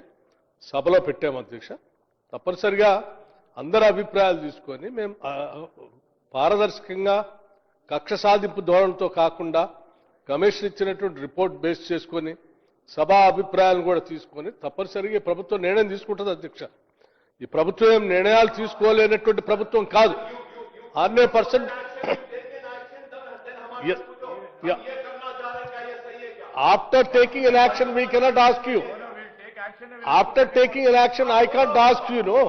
సభలో పెట్టాము అధ్యక్ష. తప్పనిసరిగా అందరి అభిప్రాయాలు తీసుకొని మేము పారదర్శకంగా కక్ష సాధింపు ధోరణితో కాకుండా కమిషన్ ఇచ్చినటువంటి రిపోర్ట్ బేస్ చేసుకొని సభా అభిప్రాయాలను కూడా తీసుకొని తప్పనిసరిగా ప్రభుత్వం నిర్ణయం తీసుకుంటుంది అధ్యక్ష. ఈ ప్రభుత్వం ఏం నిర్ణయాలు తీసుకోలేనటువంటి ప్రభుత్వం కాదు. 100% after taking an action we cannot ask you. After taking an action I can't ask you. No,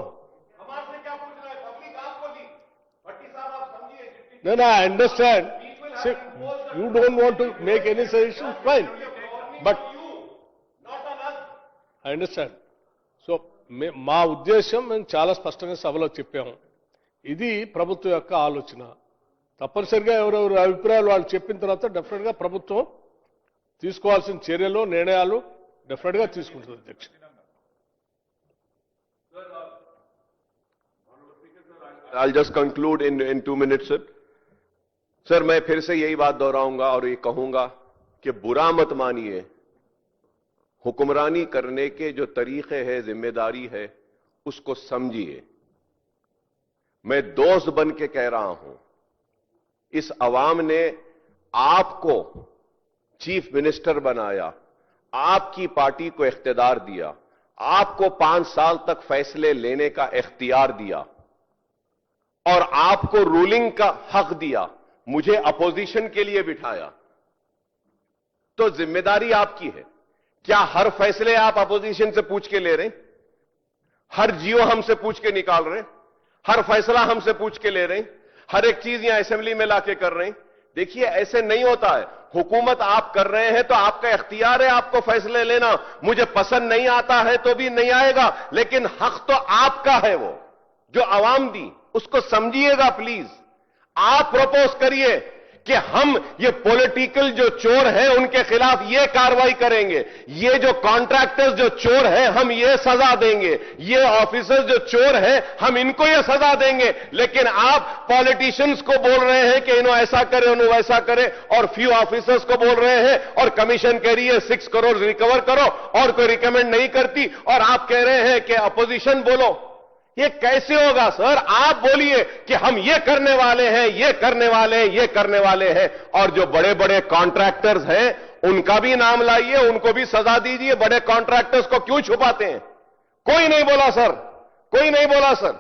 I understand. See, you don't want to make any suggestions, fine. But I understand. So, మా ఉద్దేశం మేము చాలా స్పష్టంగా సభలో చెప్పాము, ఇది ప్రభుత్వం యొక్క ఆలోచన. తప్పనిసరిగా ఎవరెవరు అభిప్రాయాలు వాళ్ళు చెప్పిన తర్వాత డెఫినెట్ గా ప్రభుత్వం తీసుకోవాల్సిన చర్యలు, నిర్ణయాలు డెఫినెట్ గా తీసుకుంటుంది అధ్యక్ష. I'll just conclude in 2 minutes, sir. Sir मैं फिर से यही बात दोहराऊंगा और ये कहूंगा कि बुरा मत मानिए, हुक्मरानी करने के जो तरीके हैं, जिम्मेदारी है, उसको समझिए मैं दोस्त बन के कह रहा हूं, इस अवाम ने आपको चीफ मिनिस्टर बनाया, आपकी पार्टी को इख्तियार दिया, आपको 5 साल तक फैसले लेने का इख्तियार दिया और आपको रूलिंग का हक दिया, मुझे अपोजिशन के लिए बिठाया, तो जिम्मेदारी आपकी है। क्या हर फैसले आप अपोजिशन से पूछ के ले रहे हैं? हर जियो हमसे पूछ के निकाल रहे हैं? हर फैसला हमसे पूछ के ले रहे हैं? हर एक चीज यहां असेंबली में लाके कर रहे हैं? देखिए, ऐसे नहीं होता है। हुकूमत आप कर रहे हैं तो आपका इख्तियार है आपको फैसले लेना। मुझे पसंद नहीं आता है तो भी नहीं आएगा, लेकिन हक तो आपका है, वो जो अवाम दी, उसको समझिएगा प्लीज। आप प्रपोज करिए कि हम ये पॉलिटिकल जो चोर हैं उनके खिलाफ ये कार्रवाई करेंगे, ये जो कॉन्ट्रैक्टर्स जो चोर हैं हम ये सजा देंगे, ये ऑफिसर्स जो चोर हैं हम इनको ये सजा देंगे। लेकिन आप पॉलिटिशियंस को बोल रहे हैं कि इन्हों ऐसा करे उन्हों वैसा करे, और फ्यू ऑफिसर्स को बोल रहे हैं, और कमीशन कह रही है 6 करोड़ रिकवर करो और कोई रिकमेंड नहीं करती, और आप कह रहे हैं कि अपोजिशन बोलो। ये कैसे होगा सर? आप बोलिए कि हम ये करने वाले हैं, ये करने वाले हैं, ये करने वाले हैं, और जो बड़े बड़े कॉन्ट्रैक्टर्स हैं उनका भी नाम लाइए, उनको भी सजा दीजिए। बड़े कॉन्ट्रैक्टर्स को क्यों छुपाते हैं? कोई नहीं बोला सर, कोई नहीं बोला sir.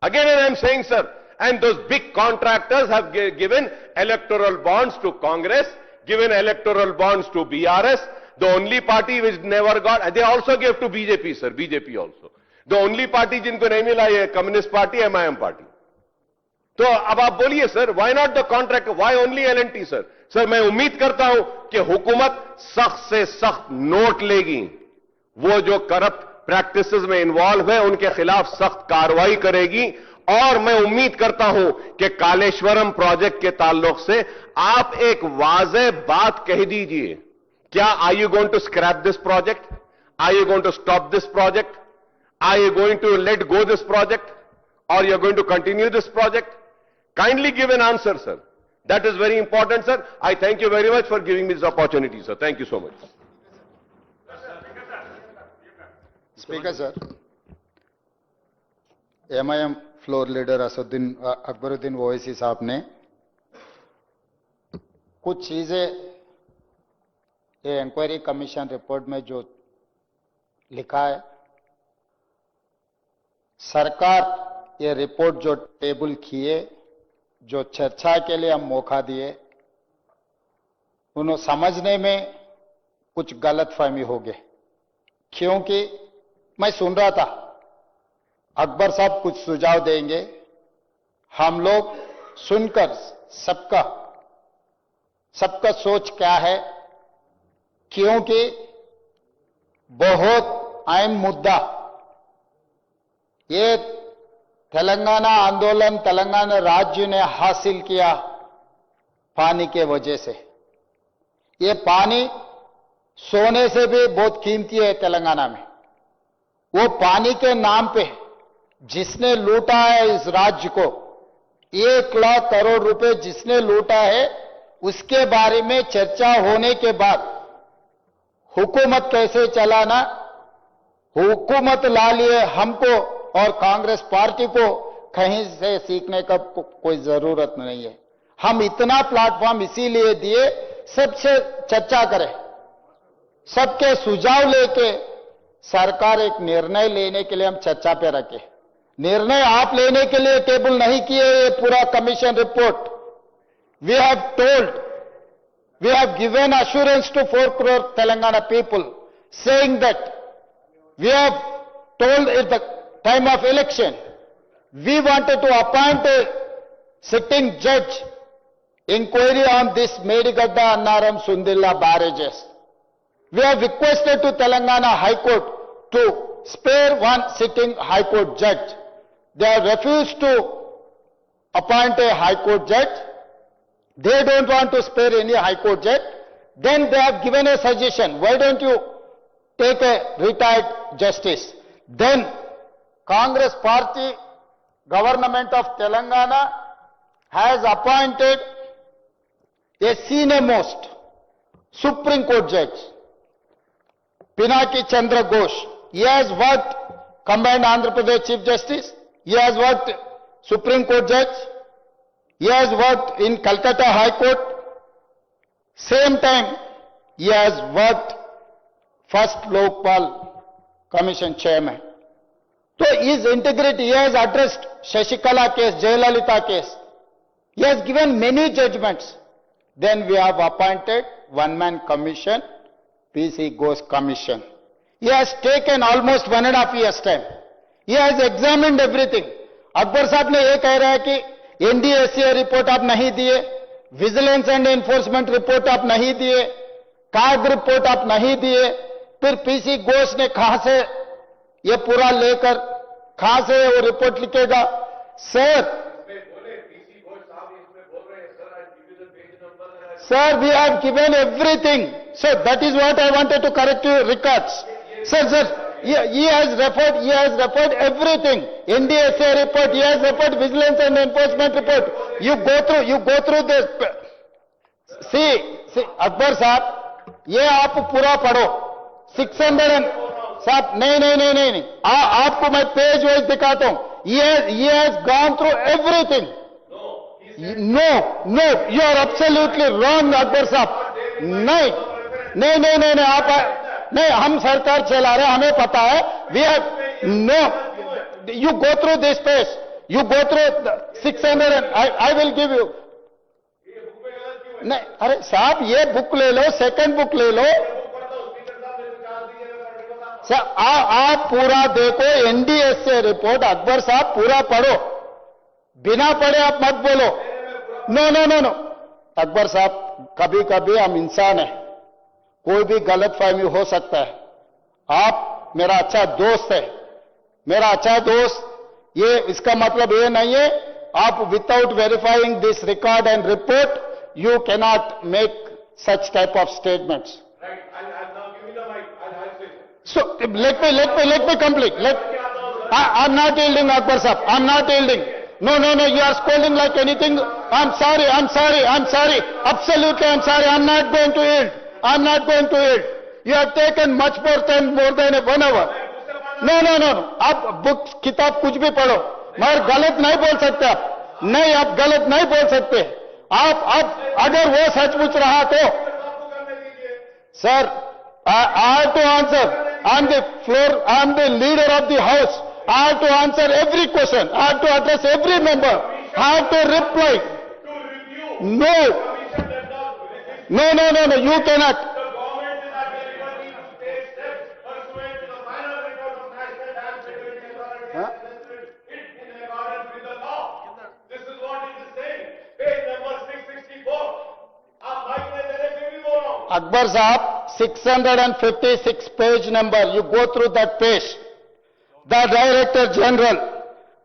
Again I am saying sir, and those big contractors have given electoral bonds to Congress, given electoral bonds to BRS, the only party which never got, they also gave to BJP sir, BJP also. The only party जिनको नहीं मिला ये communist party, MIM party. तो अब आप बोलिए sir, why not the contract, why only L&T sir? Sir मैं उम्मीद करता हूं कि हुकूमत सख्त से सख्त नोट लेगी, वो जो करप्ट प्रैक्टिसेस में इन्वॉल्व है उनके खिलाफ सख्त कार्रवाई करेगी, और मैं उम्मीद करता हूं कि कालेश्वरम प्रोजेक्ट के ताल्लुक से आप एक वाज़ेह बात कह दीजिए। क्या are you going to scrap this project? Are you going to stop this project? Are you going to let go this project, or you are going to continue this project? Kindly give an answer, sir. That is very important, sir. I thank you very much for giving me this opportunity, sir. Thank you so much. Speaker, sir. MIM floor leader Akbaruddin Owaisi साहब ने कुछ चीजें ये inquiry commission report में जो लिखा है, सरकार ये रिपोर्ट जो टेबल किए, जो चर्चा के लिए हम मौका दिए, उन्हें समझने में कुछ गलतफहमी हो गए। क्योंकि मैं सुन रहा था अकबर साहब कुछ सुझाव देंगे, हम लोग सुनकर सबका सोच क्या है, क्योंकि बहुत अहम मुद्दा ये तेलंगाना आंदोलन, तेलंगाना राज्य ने हासिल किया पानी के वजह से। ये पानी सोने से भी बहुत कीमती है तेलंगाना में। वो पानी के नाम पे जिसने लूटा है इस राज्य को, 1 लाख करोड़ रुपए जिसने लूटा है, उसके बारे में चर्चा होने के बाद हुकूमत कैसे चलाना, हुकूमत ला लिए हमको और कांग्रेस पार्टी को कहीं से सीखने का कोई जरूरत नहीं है। हम इतना प्लेटफॉर्म इसीलिए दिए, सबसे चर्चा करें, सबके सुझाव लेके सरकार एक निर्णय लेने के लिए हम चर्चा पे रखे। निर्णय आप लेने के लिए टेबल नहीं किए ये पूरा commission report. We have told, we have given assurance to 4 crore Telangana people, saying that we have told at the time of election, we wanted to appoint a sitting judge inquiry on this Medigadda Annaram Sundilla barrages. We have requested to Telangana High Court to spare one sitting High Court judge. They have refused to appoint a High Court judge. They don't want to spare any High Court judge. Then they have given a suggestion, why don't you take a retired justice? Then Congress party, government of Telangana has appointed a senior most Supreme Court judge, Pinaki Chandra Ghosh. He has worked combined Andhra Pradesh Chief Justice, he has worked Supreme Court judge. He has worked in Calcutta High Court. Same time, he has worked first Lokpal Commission chairman. So his integrity, he has addressed Shashikala case, Jayalalitha case. He has given many judgments. Then we have appointed one-man commission, PC Ghosh Commission. He has taken almost 1.5 years time. He has examined everything. Akbar साहब ने ये कह रहा है कि NDSA report आप नहीं दिए, विजिलेंस एंड एनफोर्समेंट रिपोर्ट आप नहीं दिए, काग रिपोर्ट आप नहीं दिए, फिर पीसी घोष ने कहां से ये पूरा लेकर कहां से वो रिपोर्ट लिखेगा? Sir, Sir, we have given everything. So that is what I wanted to correct your records. Sir, he has referred everything. NDSA report, he has referred vigilance and enforcement report. You go through this. See, Akbar साहब, ये आप पूरा पढ़ो. 600 साहब, नहीं. आपको मैं page wise दिखाता हूं. He has gone through everything. No, you are absolutely wrong, Akbar साहब. नहीं, आप नहीं, हम सरकार चला रहे, हमें पता है. We have no. You go through this page. You go through 600 and I will give you. नहीं, अरे साहब ये बुक ले लो, सेकंड बुक ले लो. सर आप पूरा देखो, एनडीएसए रिपोर्ट. अकबर साहब पूरा पढ़ो, बिना पढ़े आप मत बोलो. नो. अकबर साहब, कभी कभी हम इंसान हैं, कोई भी गलतफहमी हो सकता है. आप मेरा अच्छा दोस्त है, मेरा अच्छा दोस्त. ये इसका मतलब ये नहीं है आप without verifying this record and report you cannot make such type of statements. So let me complete. I'm not yielding, Akbar sahab. I'm not yielding. No. You are scolding like anything. I'm sorry. Absolutely, I'm sorry. I'm not going to yield. You have taken much more than 1 hour. No. आप book किताब कुछ भी पढ़ो, मगर गलत नहीं बोल सकते आप. नहीं, आप गलत नहीं बोल सकते. आप अगर वो सचमुच रहा तो sir, I have to answer. I'm the floor, I'm the leader of the house. I have to answer every question. I have to address every member. I have to reply. No, you cannot. Huh? This is what it is saying. Page number 664. Akbar Sahab, 656 page number, you go through that page. The Director General,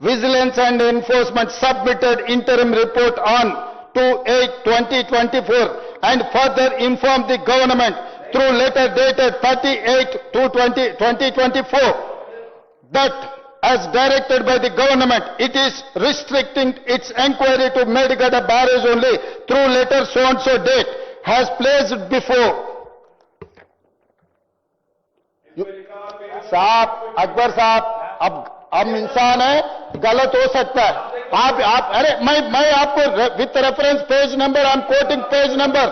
Vigilance and Enforcement submitted interim report on 2/8/2024 and further informed the government through letter dated 38/2/2024 that as directed by the government, it is restricting its inquiry to Medgada barrage only through letter so-and-so date has placed before. साहब, अकबर साहब, अब हम इंसान है, गलत हो सकता है. आप अरे मैं आपको with reference page number, I am quoting page number.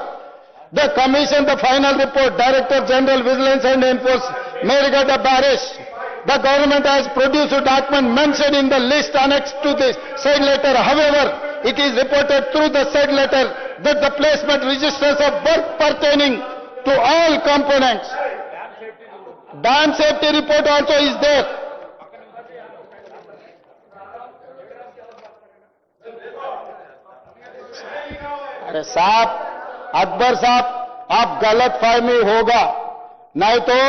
The commission, the final report, director general vigilance and enforcement, Medgada barrage. The government has produced a document mentioned in the list annexed to this said letter. However, it is reported through the said letter that the placement registers of work pertaining to all components. Dam safety report also is there. अरे साहब, अकबर साहब, आप गलत फहमी होगा, नहीं तो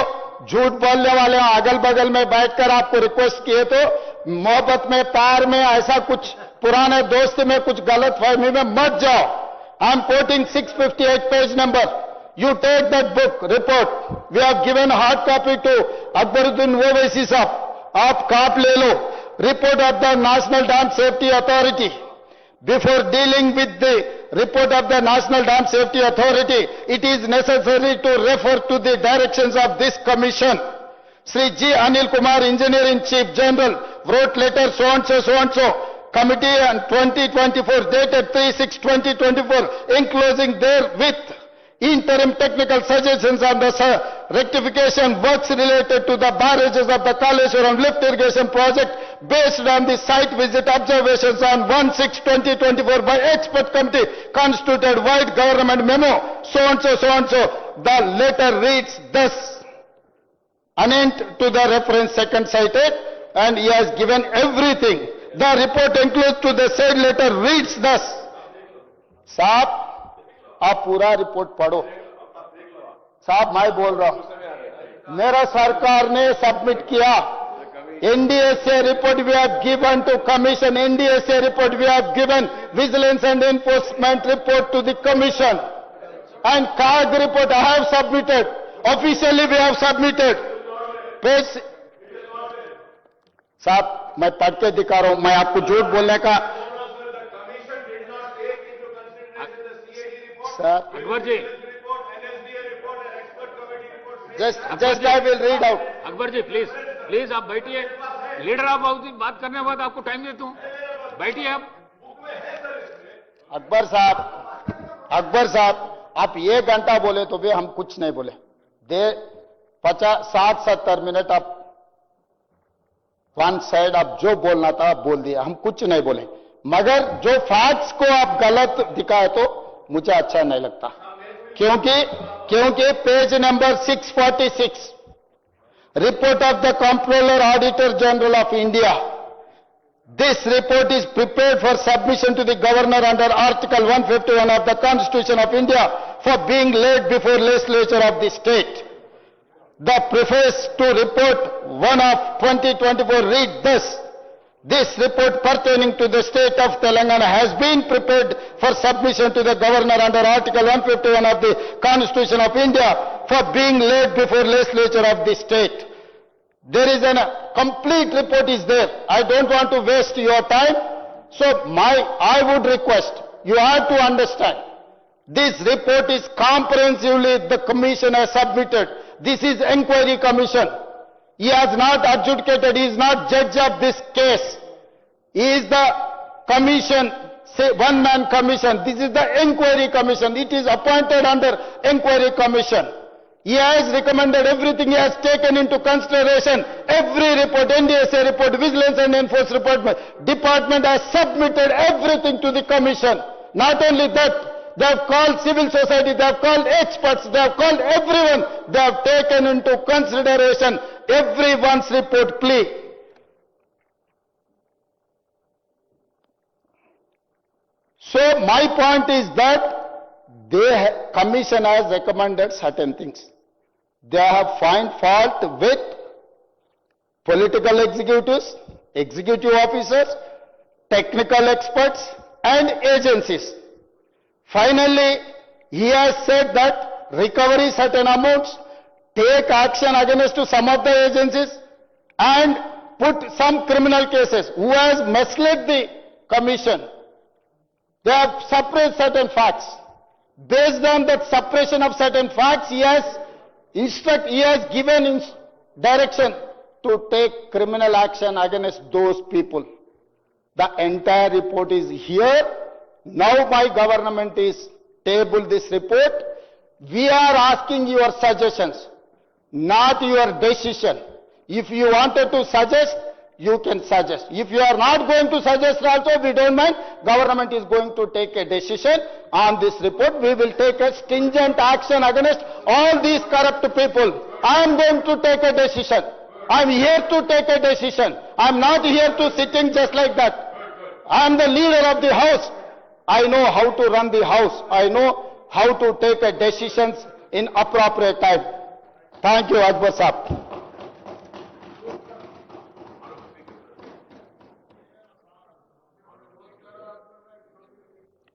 झूठ बोलने वाले अगल बगल में बैठकर आपको रिक्वेस्ट किए तो मोहब्बत में, प्यार में, ऐसा कुछ पुराने दोस्ती में कुछ गलत फहमी में मत जाओ. I am quoting 658 page number. You take that book, report. We have given hard copy to Akbaruddin Owaisi sahab. आप काप ले लो. Report of the National Dam Safety Authority. Before dealing with the report of the National Dam Safety Authority, it is necessary to refer to the directions of this commission. Sri G. Anil Kumar, Engineer in Chief General, wrote letter so and so Committee and 2024 dated 3/6/2024 enclosing therewith interim technical suggestions on the rectification works related to the barrages of the Kaleshwaram lift irrigation project based on the site visit observations on 1/6/2024 by expert committee constituted wide government memo so and so, so and so. The letter reads thus. Anent to the reference second cited, and he has given everything. The report includes to the said letter reads thus. साहब, आप पूरा report पढ़ो. साहब, मैं बोल रहा हूं. मेरा सरकार ने सबमिट किया. NDSA report we have given to commission. NDSA report we have given. Vigilance and enforcement report to the commission. And CAG report I have submitted. Officially we have submitted. Page साहब, मैं पढ़ के दिखा रहा हूं. मैं आपको झूठ बोलने का sir. Akbar ji, just I will read out. Akbar ji please आप बैठिए. लीडर ऑफ हाउस बात करने के बाद आपको टाइम देता हूं. बैठिए आप. अकबर साहब, आप 1 घंटा बोले तो भी हम कुछ नहीं बोले. 60-70 मिनट आप वन साइड आप जो बोलना था आप बोल दिया. हम कुछ नहीं बोले, मगर जो फैक्ट्स को आप गलत दिखाए तो मुझे अच्छा नहीं लगता. क्योंकि page number 646 report of the controller auditor general of India. This report is prepared for submission to the governor under Article 151 of the Constitution of India for being laid before legislature of the state. The preface to report 1 of 2024 read thus. This report pertaining to the state of Telangana has been prepared for submission to the governor under Article 151 of the Constitution of India for being laid before legislature of the state. There is a complete report is there. I don't want to waste your time. So I would request, you have to understand, this report is comprehensively the commission has submitted. This is inquiry commission. He has not adjudicated, he is not judge of this case. He is the commission, say one-man commission. This is the inquiry commission. It is appointed under inquiry commission. He has recommended everything, he has taken into consideration. Every report, NDSA report, Vigilance and Enforcement Department has submitted everything to the commission. Not only that, they have called civil society, they have called experts, they have called everyone. They have taken into consideration everyone's report plea. So my point is that commission has recommended certain things. They have found fault with political executives, executive officers, technical experts and agencies. Finally, he has said that recovery certain amounts, take action against to some of the agencies and put some criminal cases. Who has misled the commission? They have suppressed certain facts. Based on that suppression of certain facts, he has given direction to take criminal action against those people. The entire report is here. Now my government is tabled this report. We are asking your suggestions, not your decision. If you wanted to suggest, you can suggest. If you are not going to suggest also, we don't mind. Government is going to take a decision on this report. We will take a stringent action against all these corrupt people. I am going to take a decision. I am here to take a decision. I am not here to sitting just like that. I am the leader of the house. I know how to run the house. I know how to take a decisions in appropriate time. Thank you, Akbar Sahab.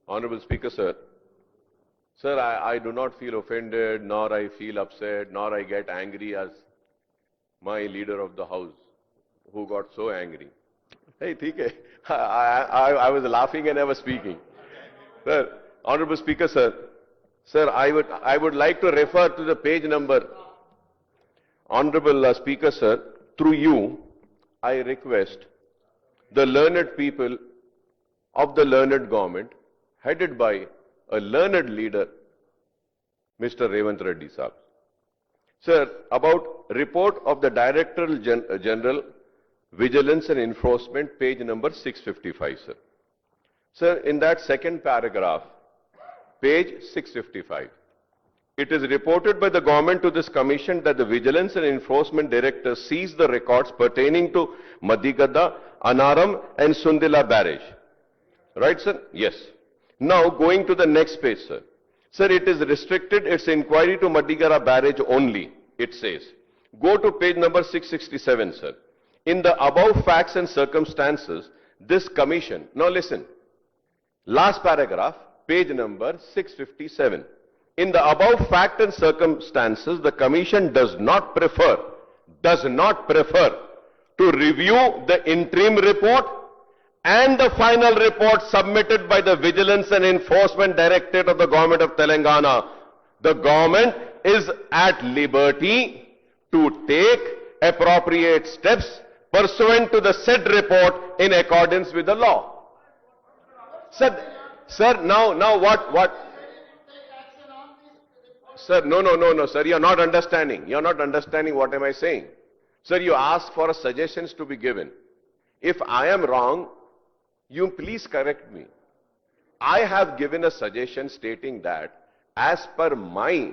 Honorable Speaker, sir. Sir, I do not feel offended, nor I feel upset, nor I get angry as my leader of the house, who got so angry. Hey, theek hai. I was laughing and I was speaking. Sir, Honorable Speaker, sir. Sir, I would like to refer to the page number. Honorable Speaker, sir, through you, I request the learned people of the learned government headed by a learned leader, Mr. Revant Reddy Saab. Sir, about report of the Director General Vigilance and Enforcement, page number 655, sir. Sir, in that second paragraph, page 655, it is reported by the government to this commission that the Vigilance and Enforcement Director seized the records pertaining to Madigadda, Anaram and Sundila barrage. Right, sir? Yes. Now, going to the next page, sir. Sir, it is restricted its inquiry to Madigadda barrage only, it says. Go to page number 667, sir. In the above facts and circumstances, this commission, now listen, last paragraph, page number 657. In the above fact and circumstances, the commission does not prefer to review the interim report and the final report submitted by the Vigilance and Enforcement Directorate of the Government of Telangana. The government is at liberty to take appropriate steps pursuant to the said report in accordance with the law. Sir, now what? Sir, no, sir, you're not understanding. You're not understanding what am I saying. Sir, you ask for suggestions to be given. If I am wrong, you please correct me. I have given a suggestion stating that as per my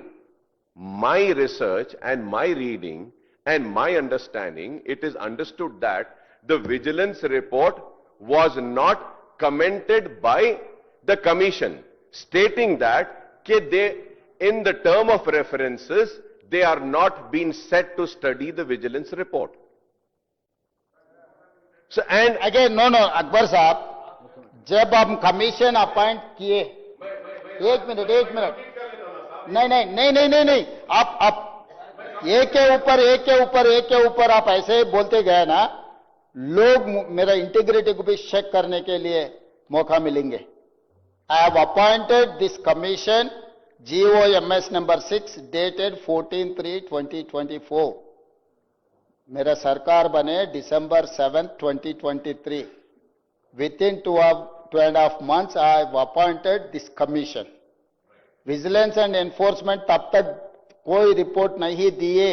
research and my reading and my understanding, it is understood that the vigilance report was not commented by the commission, stating that in the term of references, they are not being set to study the vigilance report. So, and again no Akbar sahab, जब हम commission appoint किए, एक minute, नहीं, आप एक के ऊपर आप ऐसे बोलते गए ना, लोग मेरा इंटीग्रिटी को भी चेक करने के लिए मौका मिलेंगे. I have appointed this commission, GOMS number 6, dated 14/3/2024. मेरा सरकार बने December 7, 2023. Within 2.5 months, I have appointed this commission. Vigilance and enforcement तब तक कोई रिपोर्ट नहीं दिए.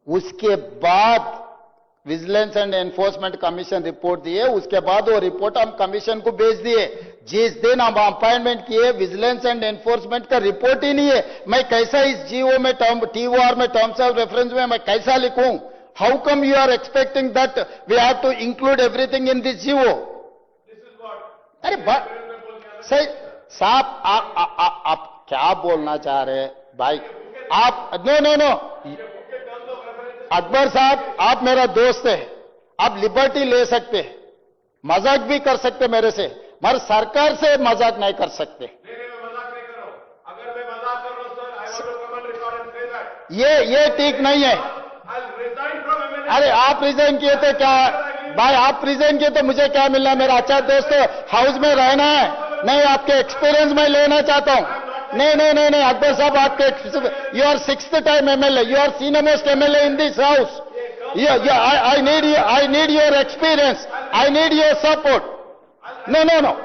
उसके बाद vigilance and enforcement commission report दिए, उसके बाद वो रिपोर्ट हम कमीशन को भेज दिए. जिस दिन हम अपॉइंटमेंट किए, विजिलेंस एंड एनफोर्समेंट का रिपोर्ट ही नहीं है. मैं कैसा इस जीओ में TOR में टर्म्स ऑफ रेफरेंस में मैं कैसा लिखूं? How come you are expecting that we have to include everything in this GO? अरे सही साहब, आप क्या बोलना चाह रहे हैं भाई? आप नो अकबर साहब, आप मेरा दोस्त है, आप लिबर्टी ले सकते, मजाक भी कर सकते मेरे से, मगर सरकार से मजाक नहीं कर सकते. ये ठीक नहीं है. अरे आप रिजाइन किए तो क्या भाई, आप रिजाइन किए तो मुझे क्या मिलना? मेरा अच्छा दोस्त है, हाउस में रहना है. नहीं, आपके एक्सपीरियंस में लेना चाहता हूं. नहीं, अकबर साहब, आपके you are 6th time MLA, you are senior most MLA in this house. I need your experience, I need your support. No.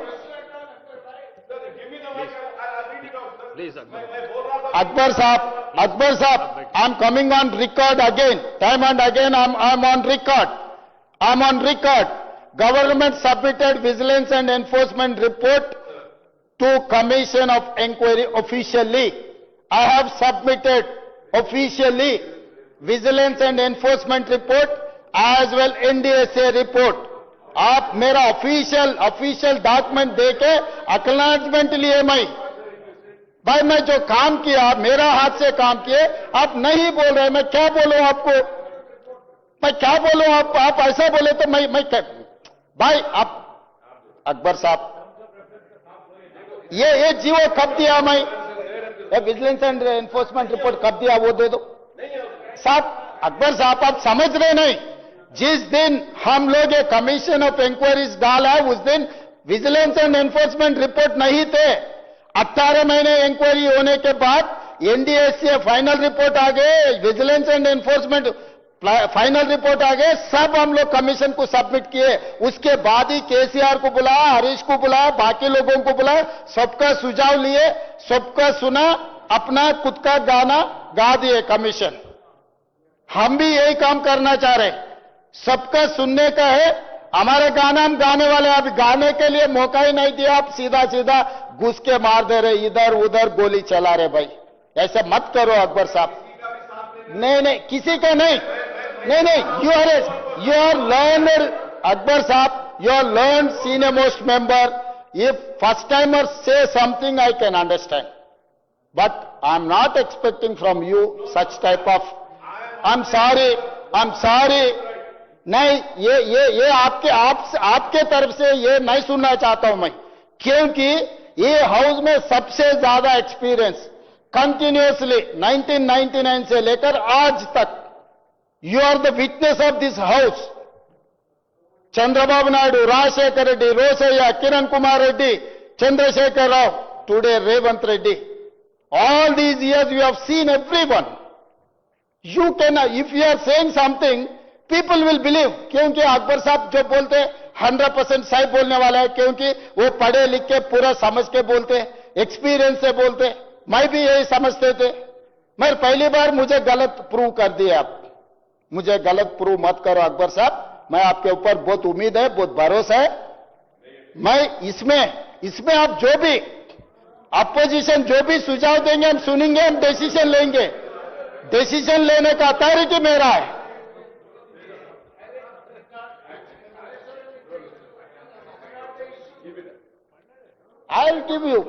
Please, Akbar Saab, I'm coming on record again, time and again I'm on record. Government submitted vigilance and enforcement report to Commission of Inquiry officially. I have submitted officially vigilance and enforcement report as well NDSA report. आप मेरा official document देके acknowledgement लिए भाई मैं जो काम किया, मेरा हाथ से काम किए, आप नहीं बोल रहे. मैं क्या बोलूं आपको? मैं क्या बोलूं? आप ऐसा बोले तो मैं क्या भाई? आप अकबर साहब, ये जीवो कब दिया? मैं विजिलेंस एंड एनफोर्समेंट रिपोर्ट कब दिया? वो दे दो साहब. अकबर साहब, आप समझ रहे नहीं. जिस दिन हम लोग ये कमीशन ऑफ इंक्वायरीज डाला, उस दिन विजिलेंस एंड एनफोर्समेंट रिपोर्ट नहीं थे. 18 महीने इंक्वायरी होने के बाद NDSA फाइनल रिपोर्ट आ गए. Vigilance and enforcement final report आ गए, सब हम लोग कमीशन को सबमिट किए। उसके बाद ही केसीआर को बुलाया, हरीश को बुलाया, बाकी लोगों को बुलाया, सबका सुझाव लिए, सबका सुना, अपना खुद का गाना गा दिए कमीशन। हम भी यही काम करना चाह रहे, सबका सुनने का है। हमारे गाना हम गाने वाले, अब गाने के लिए मौका ही नहीं दिया, आप सीधा सीधा घुस के मार दे रहे, इधर उधर गोली चला रहे। भाई ऐसा मत करो अकबर साहब। नहीं नहीं, किसी का नहीं, नहीं नहीं, you are learned Akbar Saab, you are learned senior most member. If first timer say something I can understand, but I'm not expecting from you such type of, I'm sorry, नहीं, ये आपके तरफ से ये नहीं सुनना चाहता हूं मैं, क्योंकि ये हाउस में सबसे ज्यादा एक्सपीरियंस कंटिन्यूअसली 1999 से लेकर आज तक, you are the witness of this house. Chandrababu Naidu, Rajshekar Reddy, Rosaiah, Kiran Kumar Reddy, Chandrasekhar Rao, today Revant Reddy. All these years you have seen everyone. You can, if you are saying something, people will believe. क्योंकि अकबर साहब जो बोलते 100% सही बोलने वाला है, क्योंकि वो पढ़े लिख के पूरा समझ के बोलते, एक्सपीरियंस से बोलते। मैं भी यही समझते थे, मगर पहली बार मुझे गलत प्रूव कर दिया। आप मुझे गलत प्रूव मत करो अकबर साहब, मैं आपके ऊपर बहुत उम्मीद है, बहुत भरोसा है। मैं इसमें आप जो भी अपोजिशन जो भी सुझाव देंगे हम सुनेंगे, हम डिसीजन लेंगे। डिसीजन लेने का अथॉरिटी मेरा है। I will give you.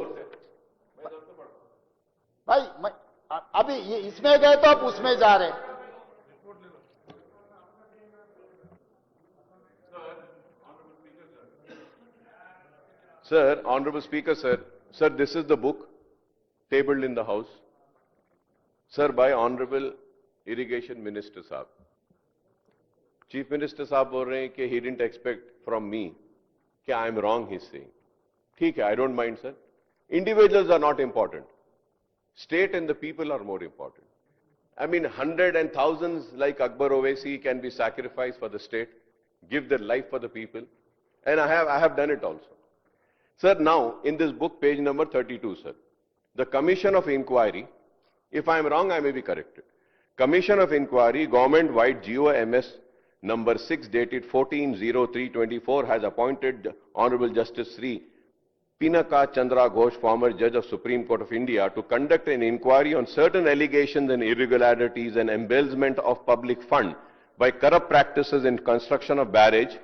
भाई मैं अभी इसमें गए तो आप उसमें जा रहे हैं। Sir, Honorable Speaker, sir, this is the book tabled in the House. Sir, by Honorable Irrigation Minister Saab. Chief Minister Saab बोल रहे हैं कि he didn't expect from me कि I am wrong, he's saying. ठीक है, I don't mind, sir. Individuals are not important. State and the people are more important. I mean, hundreds and thousands like Akbar Owaisi can be sacrificed for the state, give their life for the people, and I have done it also. Sir, now, in this book, page number 32, sir, the Commission of Inquiry, if I am wrong, I may be corrected. Commission of Inquiry, government-wide GOMS number 6, dated 14/03/24, has appointed Honorable Justice Sri Pinaka Chandra Ghosh, former Judge of Supreme Court of India, to conduct an inquiry on certain allegations and irregularities and embezzlement of public fund by corrupt practices in construction of barrage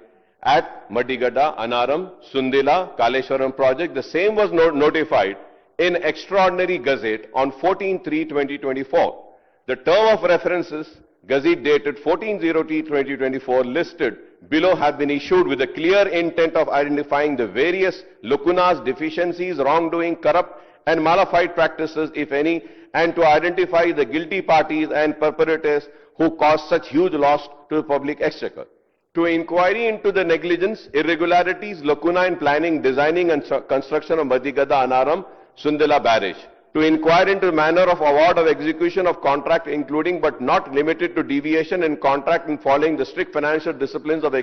at Maddigada, Anaram, Sundila, Kaleshwaram project. The same was notified in Extraordinary Gazette on 14/3/2024. The term of references, Gazette dated 14/03/2024, listed below have been issued with the clear intent of identifying the various lacunas, deficiencies, wrongdoing, corrupt and malified practices, if any, and to identify the guilty parties and perpetrators who caused such huge loss to the public exchequer. To inquiry into the negligence, irregularities, lacuna in planning, designing and construction of Maddigada, Anaram, Sundila barrage. To inquire into the manner of award of execution of contract, including but not limited to deviation in contract and following the strict financial disciplines of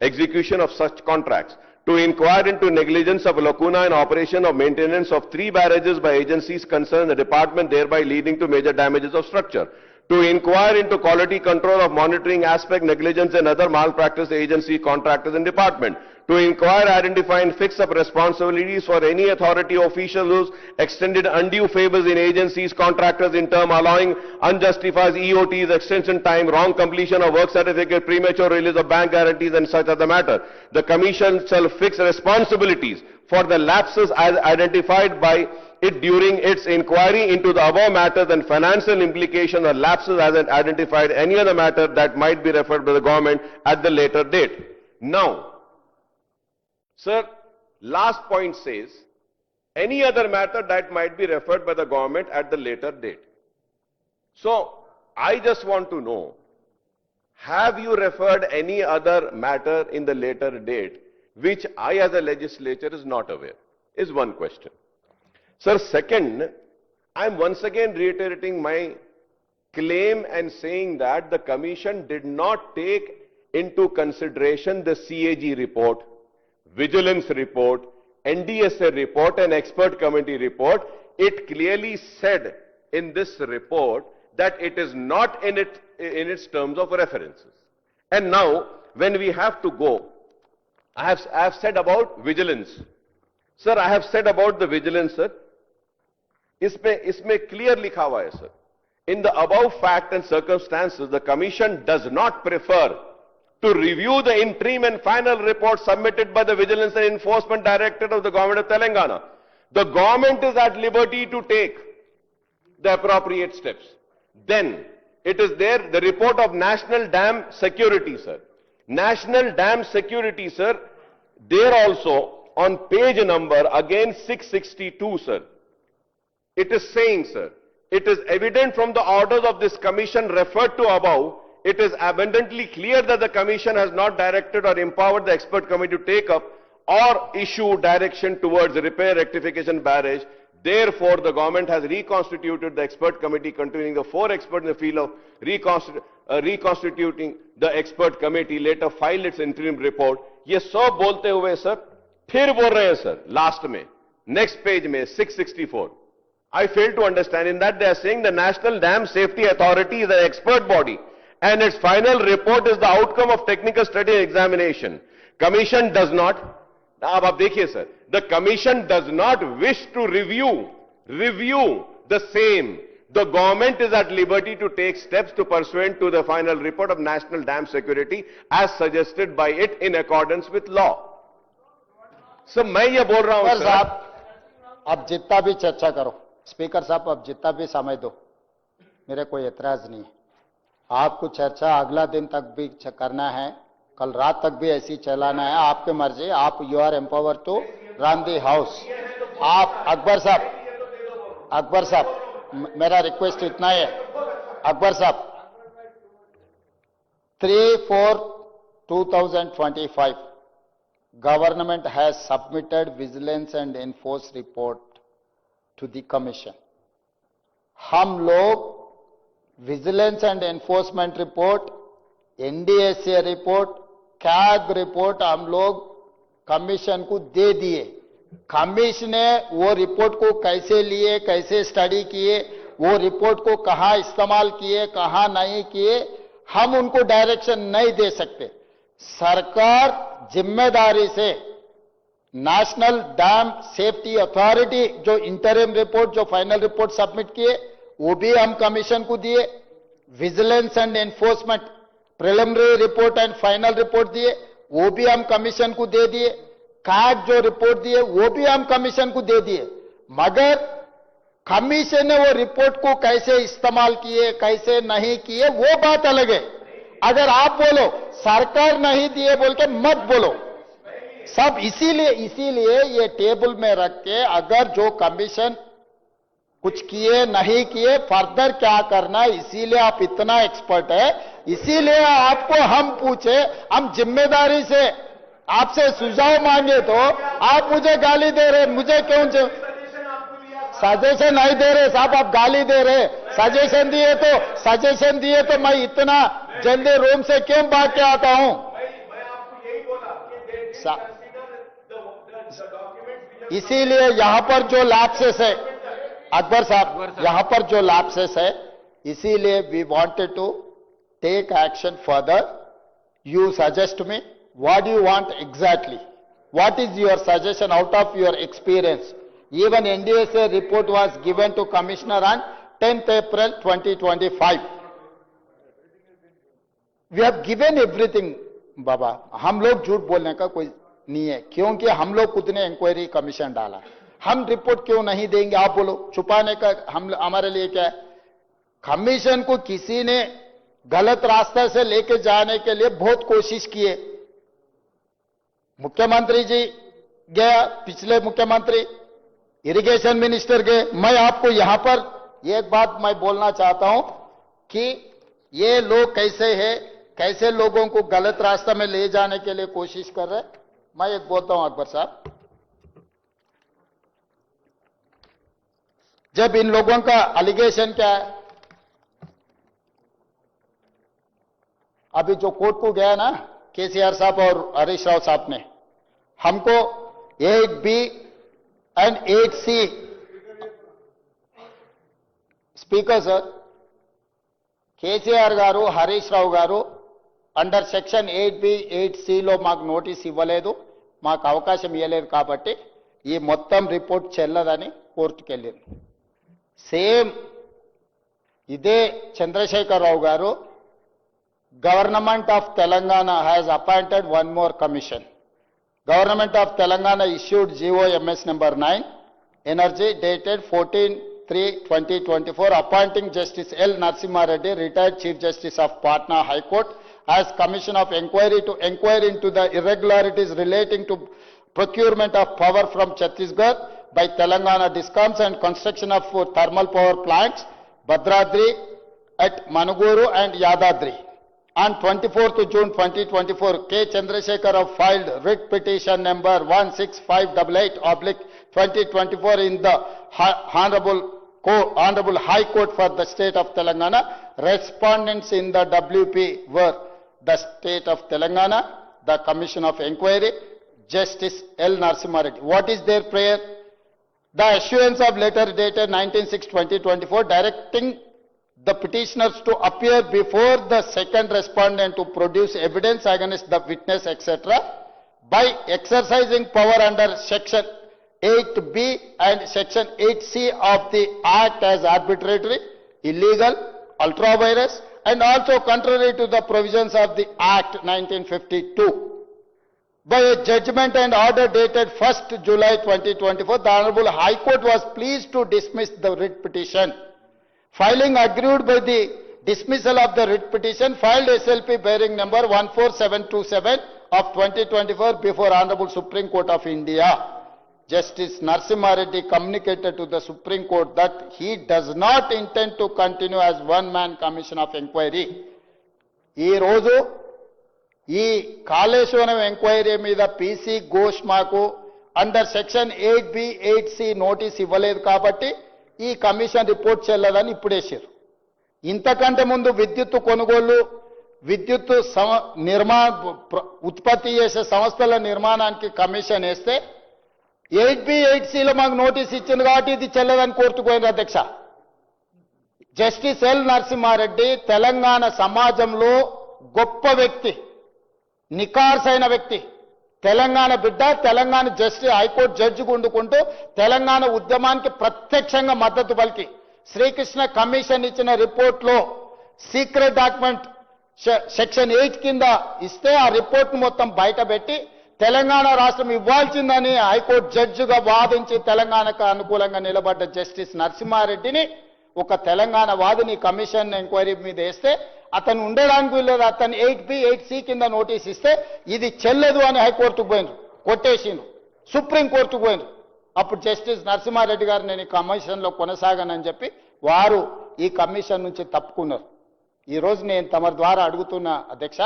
execution of such contracts. To inquire into negligence of lacuna in operation of maintenance of 3 barrages by agencies concerned in the department, thereby leading to major damages of structure. To inquire into quality control of monitoring aspect, negligence and other malpractice agency, contractors and department. To inquire, identify and fix up responsibilities for any authority official who's extended undue favors in agencies, contractors in term allowing unjustified EOTs, extension time, wrong completion of work certificate, premature release of bank guarantees and such other matter. The Commission shall fix responsibilities for the lapses as identified by it during its inquiry into the above matters and financial implications or lapses as identified any other matter that might be referred by the government at the later date. Now, sir, last point says, any other matter that might be referred by the government at the later date. So, I just want to know, have you referred any other matter in the later date, which I as a legislature is not aware, is one question. Sir, second, I am once again reiterating my claim and saying that the commission did not take into consideration the CAG report, vigilance report, NDSA report and expert committee report. It clearly said in this report that it is not in its terms of references. And now, when we have to go, I have said about vigilance. Sir, I have said about the vigilance, sir. इसमें clear लिखा हुआ है, sir. In the above fact and circumstances, the Commission does not prefer to review the interim and final report submitted by the Vigilance and Enforcement Directorate of the Government of Telangana. The government is at liberty to take the appropriate steps. Then, it is there, the report of National Dam Security, sir. National Dam Security, sir, there also, on page number, again 662, sir. It is saying, sir, it is evident from the orders of this commission referred to above, it is abundantly clear that the commission has not directed or empowered the expert committee to take up or issue direction towards repair rectification barrage. Therefore, the government has reconstituted the expert committee containing the 4 experts in the field of reconstituting the expert committee, later filed its interim report. ये सब बोलते हुए sir फिर बोल रहे हैं sir last में next page में 664. I fail to understand. In that they are saying the National Dam Safety Authority is an expert body and its final report is the outcome of technical study and examination. Commission does not, अब आप देखिए sir, the commission does not wish to review the same. The government is at liberty to take steps to pursuant to the final report of National Dam Security as suggested by it in accordance with law. So मैं ये बोल रहा हूं sir, आप जितना भी चर्चा करो, स्पीकर साहब अब जितना भी समय दो, मेरे कोई एतराज नहीं है. आपको चर्चा अगला दिन तक भी करना है, कल रात तक भी ऐसी चलाना है, आपके मर्जी. आप you are empower to run the house. आप अकबर साहब मेरा रिक्वेस्ट इतना है, अकबर साहब 3/4/2025 government has submitted vigilance and enforce report to the commission. हम लोग vigilance and enforcement report, NDSA report, CAG report हम लोग कमीशन को दे दिए. कमीशन ने वो रिपोर्ट को कैसे लिए, कैसे स्टडी किए, वो रिपोर्ट को कहां इस्तेमाल किए, कहां नहीं किए, हम उनको डायरेक्शन नहीं दे सकते. सरकार जिम्मेदारी से नेशनल डैम सेफ्टी अथॉरिटी जो इंटरिम रिपोर्ट, जो फाइनल रिपोर्ट सबमिट किए, वो भी हम कमीशन को दिए. Vigilance and enforcement preliminary report and final report दिए, वो भी हम कमीशन को दे दिए. कैग जो रिपोर्ट दिए वो भी हम कमीशन को दे दिए. मगर कमीशन ने वो रिपोर्ट को कैसे इस्तेमाल किए, कैसे नहीं किए, वो बात अलग है. अगर आप बोलो सरकार नहीं दिए बोल के मत बोलो सब. इसीलिए ये टेबल में रख के अगर जो कमीशन कुछ किए नहीं किए, फर्दर क्या करना, इसीलिए आप इतना एक्सपर्ट है, इसीलिए आपको हम पूछे, हम जिम्मेदारी से आपसे सुझाव मांगे तो आप मुझे गाली दे रहे. मुझे क्यों सजेशन नहीं दे रहे साहब, आप गाली दे रहे. सजेशन दिए तो मैं इतना जल्दी रूम से क्यों भाग के आता हूं. इसीलिए यहां पर जो लैप्सेस है अकबर साहब, यहां पर जो लैप्सेस है, इसीलिए we wanted to take action further. You suggest me what do you want exactly, what is your suggestion out of your experience. Even NDSA report was given to commissioner on 10th April 2025. We have given everything. बाबा हम लोग झूठ बोलने का कोई नहीं है, क्योंकि हम लोग खुद ने इंक्वायरी कमीशन डाला. हम रिपोर्ट क्यों नहीं देंगे, आप बोलो. छुपाने का हमारे लिए क्या है. कमीशन को किसी ने गलत रास्ते से लेके जाने के लिए बहुत कोशिश किए. मुख्यमंत्री जी गया, पिछले मुख्यमंत्री, इरिगेशन मिनिस्टर गए. मैं आपको यहां पर एक बात मैं बोलना चाहता हूं कि ये लोग कैसे हैं, कैसे लोगों को गलत रास्ते में ले जाने के लिए कोशिश कर रहे हैं. मैं एक बोलता हूं अकबर साहब, जब इन लोगों का एलिगेशन क्या है, अभी जो कोर्ट को गया ना केसीआर साहब और हरीश राव साहब ने, हमको 8B and 8C, speaker sir, KCR గారు హరీష్ రావు గారు అండర్ సెక్షన్ 8B 8Cలో మాకు నోటీస్ ఇవ్వలేదు, మాకు అవకాశం ఇవ్వలేదు కాబట్టి ఈ మొత్తం రిపోర్ట్ చెల్లదని కోర్టుకు వెళ్ళింది. సేమ్ ఇదే చంద్రశేఖర్ రావు గారు government of Telangana has appointed one more commission. Government of Telangana issued GOMS number 9 energy dated 14/3/2024 appointing Justice L. Narasimha Reddy, retired Chief Justice of Patna High Court, as Commission of Inquiry to inquire into the irregularities relating to procurement of power from Chhattisgarh by Telangana Discoms and construction of thermal power plants Bhadradri at Manuguru and Yadadri. On 24th June 2024, K. Chandrasekhar Rao filed writ petition number 16588/2024 in the Honorable High Court for the State of Telangana. Respondents in the WP were the State of Telangana, the Commission of Inquiry, Justice L. Narasimha Reddy. What is their prayer? The issuance of letter dated 19/6/2024 directing the petitioners to appear before the second respondent to produce evidence against the witness, etc., by exercising power under Section 8B and Section 8C of the Act as arbitrary, illegal, ultra-virus, and also contrary to the provisions of the Act 1952. By a judgment and order dated 1st July 2024, the Honorable High Court was pleased to dismiss the writ petition. Filing agreed by the dismissal of the writ petition, filed SLP bearing number 14727 of 2024 before Honorable Supreme Court of India. Justice Narasimha Reddy communicated to the Supreme Court that he does not intend to continue as one-man commission of inquiry. ఈ రోజు ఈ Kaleshwaram enquiry మీద PC Ghosh మాకు under section 8B 8C notice ఇవ్వలేదు కాబట్టి ఈ commission report చెల్లదని ఇప్పుడేసారు. ఇంతకంటే ముందు విద్యుత్ కొనుగోళ్లు, విద్యుత్ ఉత్పత్తి చేసే సంస్థల నిర్మాణానికి కమిషన్ వేస్తే 8B 8Cలో మాకు నోటీస్ ఇచ్చింది కాబట్టి ఇది చెల్లదని కోర్టుకు పోయింది అధ్యక్ష. జస్టిస్ ఎల్ నరసింహారెడ్డి తెలంగాణ సమాజంలో గొప్ప వ్యక్తి, నికార్సైన వ్యక్తి, తెలంగాణ బిడ్డ, తెలంగాణ జస్టిస్ హైకోర్టు జడ్జిగా ఉండుకుంటూ తెలంగాణ ఉద్యమానికి ప్రత్యక్షంగా మద్దతు పలికి శ్రీకృష్ణ కమిషన్ ఇచ్చిన రిపోర్ట్లో సీక్రెట్ డాక్యుమెంట్ సెక్షన్ 8 కింద ఇస్తే ఆ రిపోర్ట్ను మొత్తం బయటపెట్టి తెలంగాణ రాష్ట్రం ఇవ్వాల్సిందని హైకోర్టు జడ్జిగా వాదించి తెలంగాణకు అనుకూలంగా నిలబడ్డ జస్టిస్ నరసింహారెడ్డిని ఒక తెలంగాణ వాదిని కమిషన్ ఎంక్వైరీ మీద వేస్తే అతను ఉండడానికి వీల్లేదు, అతను 8B 8C కింద నోటీస్ ఇస్తే ఇది చెల్లదు అని హైకోర్టుకు పోయినారు, కొట్టేసిండ్రు, సుప్రీంకోర్టుకు పోయినారు. అప్పుడు జస్టిస్ నరసింహారెడ్డి గారు నేను ఈ కమిషన్లో కొనసాగానని చెప్పి వారు ఈ కమిషన్ నుంచి తప్పుకున్నారు. ఈరోజు నేను తమ ద్వారా అడుగుతున్న అధ్యక్ష,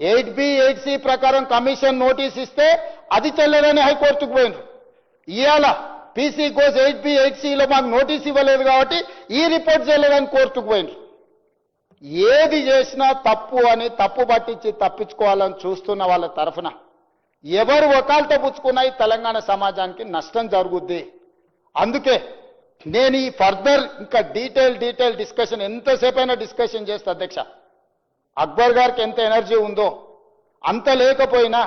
8B 8C ప్రకారం కమిషన్ నోటీస్ ఇస్తే అది చెల్లదని హైకోర్టుకు పోయినారు. ఇవాళ పీసీ ఘోష్ 8B 8Cలో మాకు నోటీస్ ఇవ్వలేదు కాబట్టి ఈ రిపోర్ట్ చెల్లదని కోర్టుకు పోయినారు. ఏది చేసినా తప్పు అని తప్పు పట్టించి తప్పించుకోవాలని చూస్తున్న వాళ్ళ తరఫున ఎవరు వకాలతో పుచ్చుకున్నా ఈ తెలంగాణ సమాజానికి నష్టం జరుగుద్ది. అందుకే నేను ఈ ఫర్దర్ ఇంకా డీటెయిల్ డిస్కషన్ ఎంతసేపైనా డిస్కషన్ చేస్తా అధ్యక్ష. అక్బర్ గారికి ఎంత ఎనర్జీ ఉందో అంత లేకపోయినా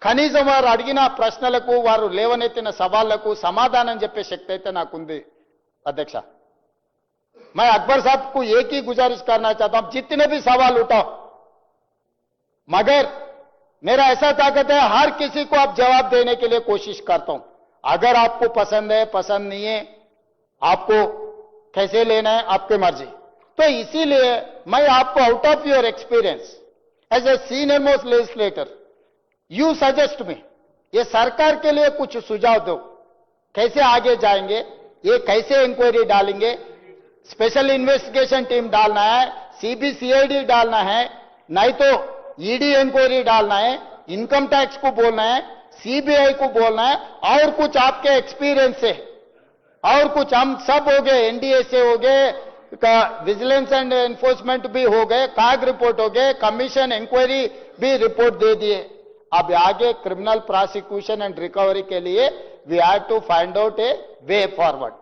కనీసం వారు అడిగిన ప్రశ్నలకు, వారు లేవనెత్తిన సవాళ్లకు సమాధానం చెప్పే శక్తి అయితే నాకుంది అధ్యక్ష. मैं अकबर साहब को एक ही गुजारिश करना चाहता हूं, जितने भी सवाल उठाओ, मगर मेरा ऐसा ताकत है हर किसी को आप जवाब देने के लिए कोशिश करता हूं. अगर आपको पसंद है, पसंद नहीं है, आपको कैसे लेना है आपकी मर्जी. तो इसीलिए मैं आपको out of your experience as a senior most legislator you suggest me, ये सरकार के लिए कुछ सुझाव दो, कैसे आगे जाएंगे, ये कैसे इंक्वायरी डालेंगे, स्पेशल इन्वेस्टिगेशन टीम डालना है, CBCID डालना है, नहीं तो ईडी इंक्वायरी डालना है, इनकम टैक्स को बोलना है, CBI को बोलना है, और कुछ आपके एक्सपीरियंस से, और कुछ हम सब हो गए, NDA से हो गए, का विजिलेंस एंड एनफोर्समेंट भी हो गए, काग रिपोर्ट हो गए, कमीशन इंक्वायरी भी रिपोर्ट दे दिए। अब आगे क्रिमिनल प्रोसिक्यूशन एंड रिकवरी के लिए we have to find out a way forward.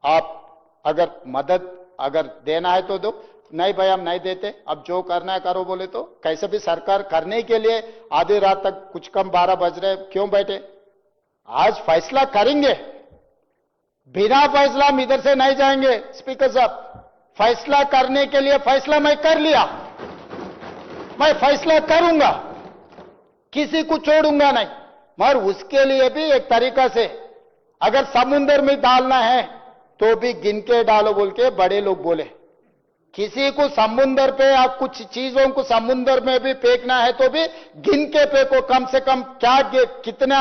आप अगर मदद अगर देना है तो दो, नहीं भाई हम नहीं देते, अब जो करना है करो बोले तो कैसे भी सरकार करने के लिए आधी रात तक कुछ कम 12 बज रहे क्यों बैठे? आज फैसला करेंगे, बिना फैसला हम इधर से नहीं जाएंगे। स्पीकर साहब, फैसला करने के लिए फैसला मैं कर लिया, मैं फैसला करूंगा, किसी को छोड़ूंगा नहीं, मगर उसके लिए भी एक तरीका से अगर समुद्र में डालना है तो भी गिन के डालो बोल के बड़े लोग बोले। किसी को समुद्र पे या कुछ चीजों को समुद्र में भी फेंकना है तो भी गिन के फेंको, कम से कम क्या कितना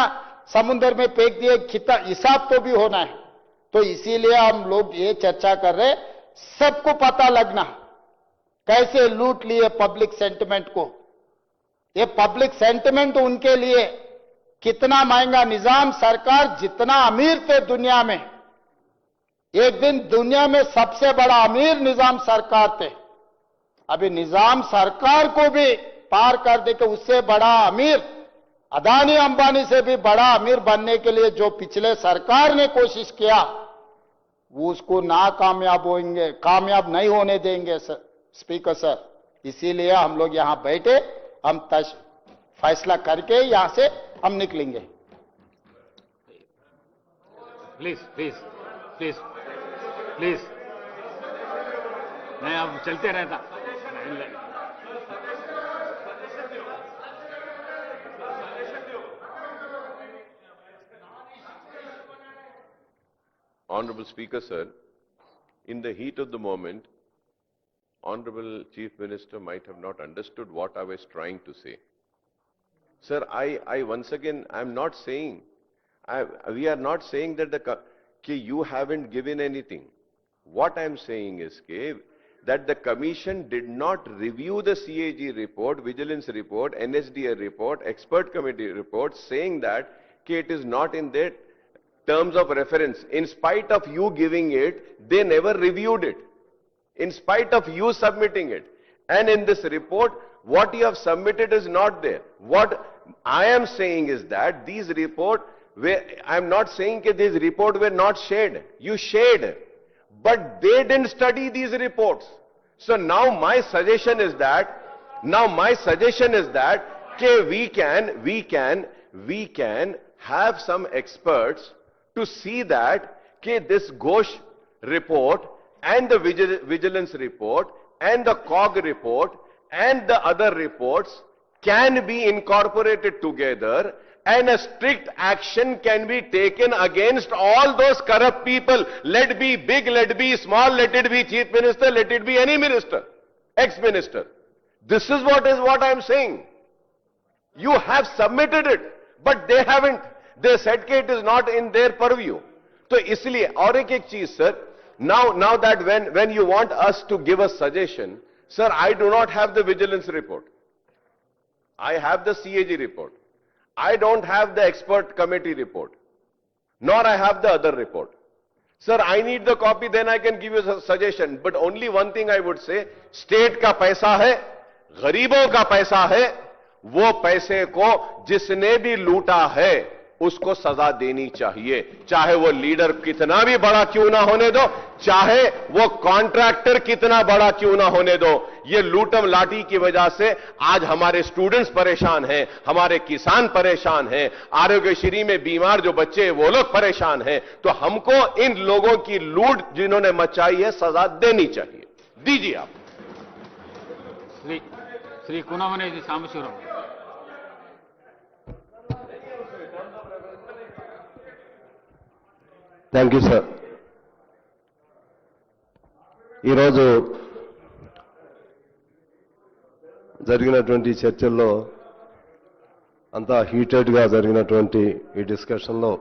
समुद्र में फेंक दिए, कितना हिसाब तो भी होना है। तो इसीलिए हम लोग ये चर्चा कर रहे, सबको पता लगना कैसे लूट लिए पब्लिक सेंटिमेंट को। ये पब्लिक सेंटिमेंट उनके लिए कितना महंगा। निजाम सरकार जितना अमीर थे दुनिया में, एक दिन दुनिया में सबसे बड़ा अमीर निजाम सरकार थे, अभी निजाम सरकार को भी पार कर दे के उससे बड़ा अमीर, अदानी अंबानी से भी बड़ा अमीर बनने के लिए जो पिछले सरकार ने कोशिश किया, वो उसको नाकामयाब होंगे, कामयाब नहीं होने देंगे स्पीकर सर। इसीलिए हम लोग यहां बैठे, हम फैसला करके यहां से हम निकलेंगे। प्लीज प्लीज प्लीज प्लीज, मैं अब चलते रहता। Honorable Speaker, sir, in the heat of the moment, Honorable Chief Minister might have not understood what I was trying to say. Sir, I once again, I'm not saying, we are not saying that you haven't given anything. What I'm saying is that the Commission did not review the CAG report, Vigilance report, NSDA report, Expert Committee report, saying that it is not in their terms of reference. In spite of you giving it, they never reviewed it. In spite of you submitting it. And in this report, what you have submitted is not there. What I am saying is that these reports, I am not saying that these reports were not shared. You shared. But they didn't study these reports. So now my suggestion is that, we can have some experts to see that this Ghosh report and the Vigilance report and the COG report and the other reports can be incorporated together and a strict action can be taken against all those corrupt people. Let be big, let be small, let it be Chief Minister, let it be any minister, ex-minister. This is what I am saying. You have submitted it, but they haven't. They said that it is not in their purview. So, isliye, aur ek cheez, sir, now that when you want us to give a suggestion, sir, I do not have the Vigilance report. I have the CAG report. I don't have the Expert Committee report, nor I have the other report. Sir, I need the copy, then I can give you a suggestion. But only one thing I would say, state का पैसा है, गरीबों का पैसा है, वो पैसे को जिसने भी लूटा है, उसको सजा देनी चाहिए। चाहे वो लीडर कितना भी बड़ा क्यों ना होने दो, चाहे वो कॉन्ट्रैक्टर कितना बड़ा क्यों ना होने दो। ये लूटम लाठी की वजह से आज हमारे स्टूडेंट्स परेशान हैं, हमारे किसान परेशान हैं, आरोग्यश्री में बीमार जो बच्चे वो लोग परेशान हैं। तो हमको इन लोगों की लूट जिन्होंने मचाई है सजा देनी चाहिए। दीजिए आप। Shri Kunamneni ji Sambasivaram. Thank you sir. ఈరోజు జరిగినటువంటి చర్చల్లో అంతా హీటెడ్గా జరిగినటువంటి ఈ డిస్కషన్లో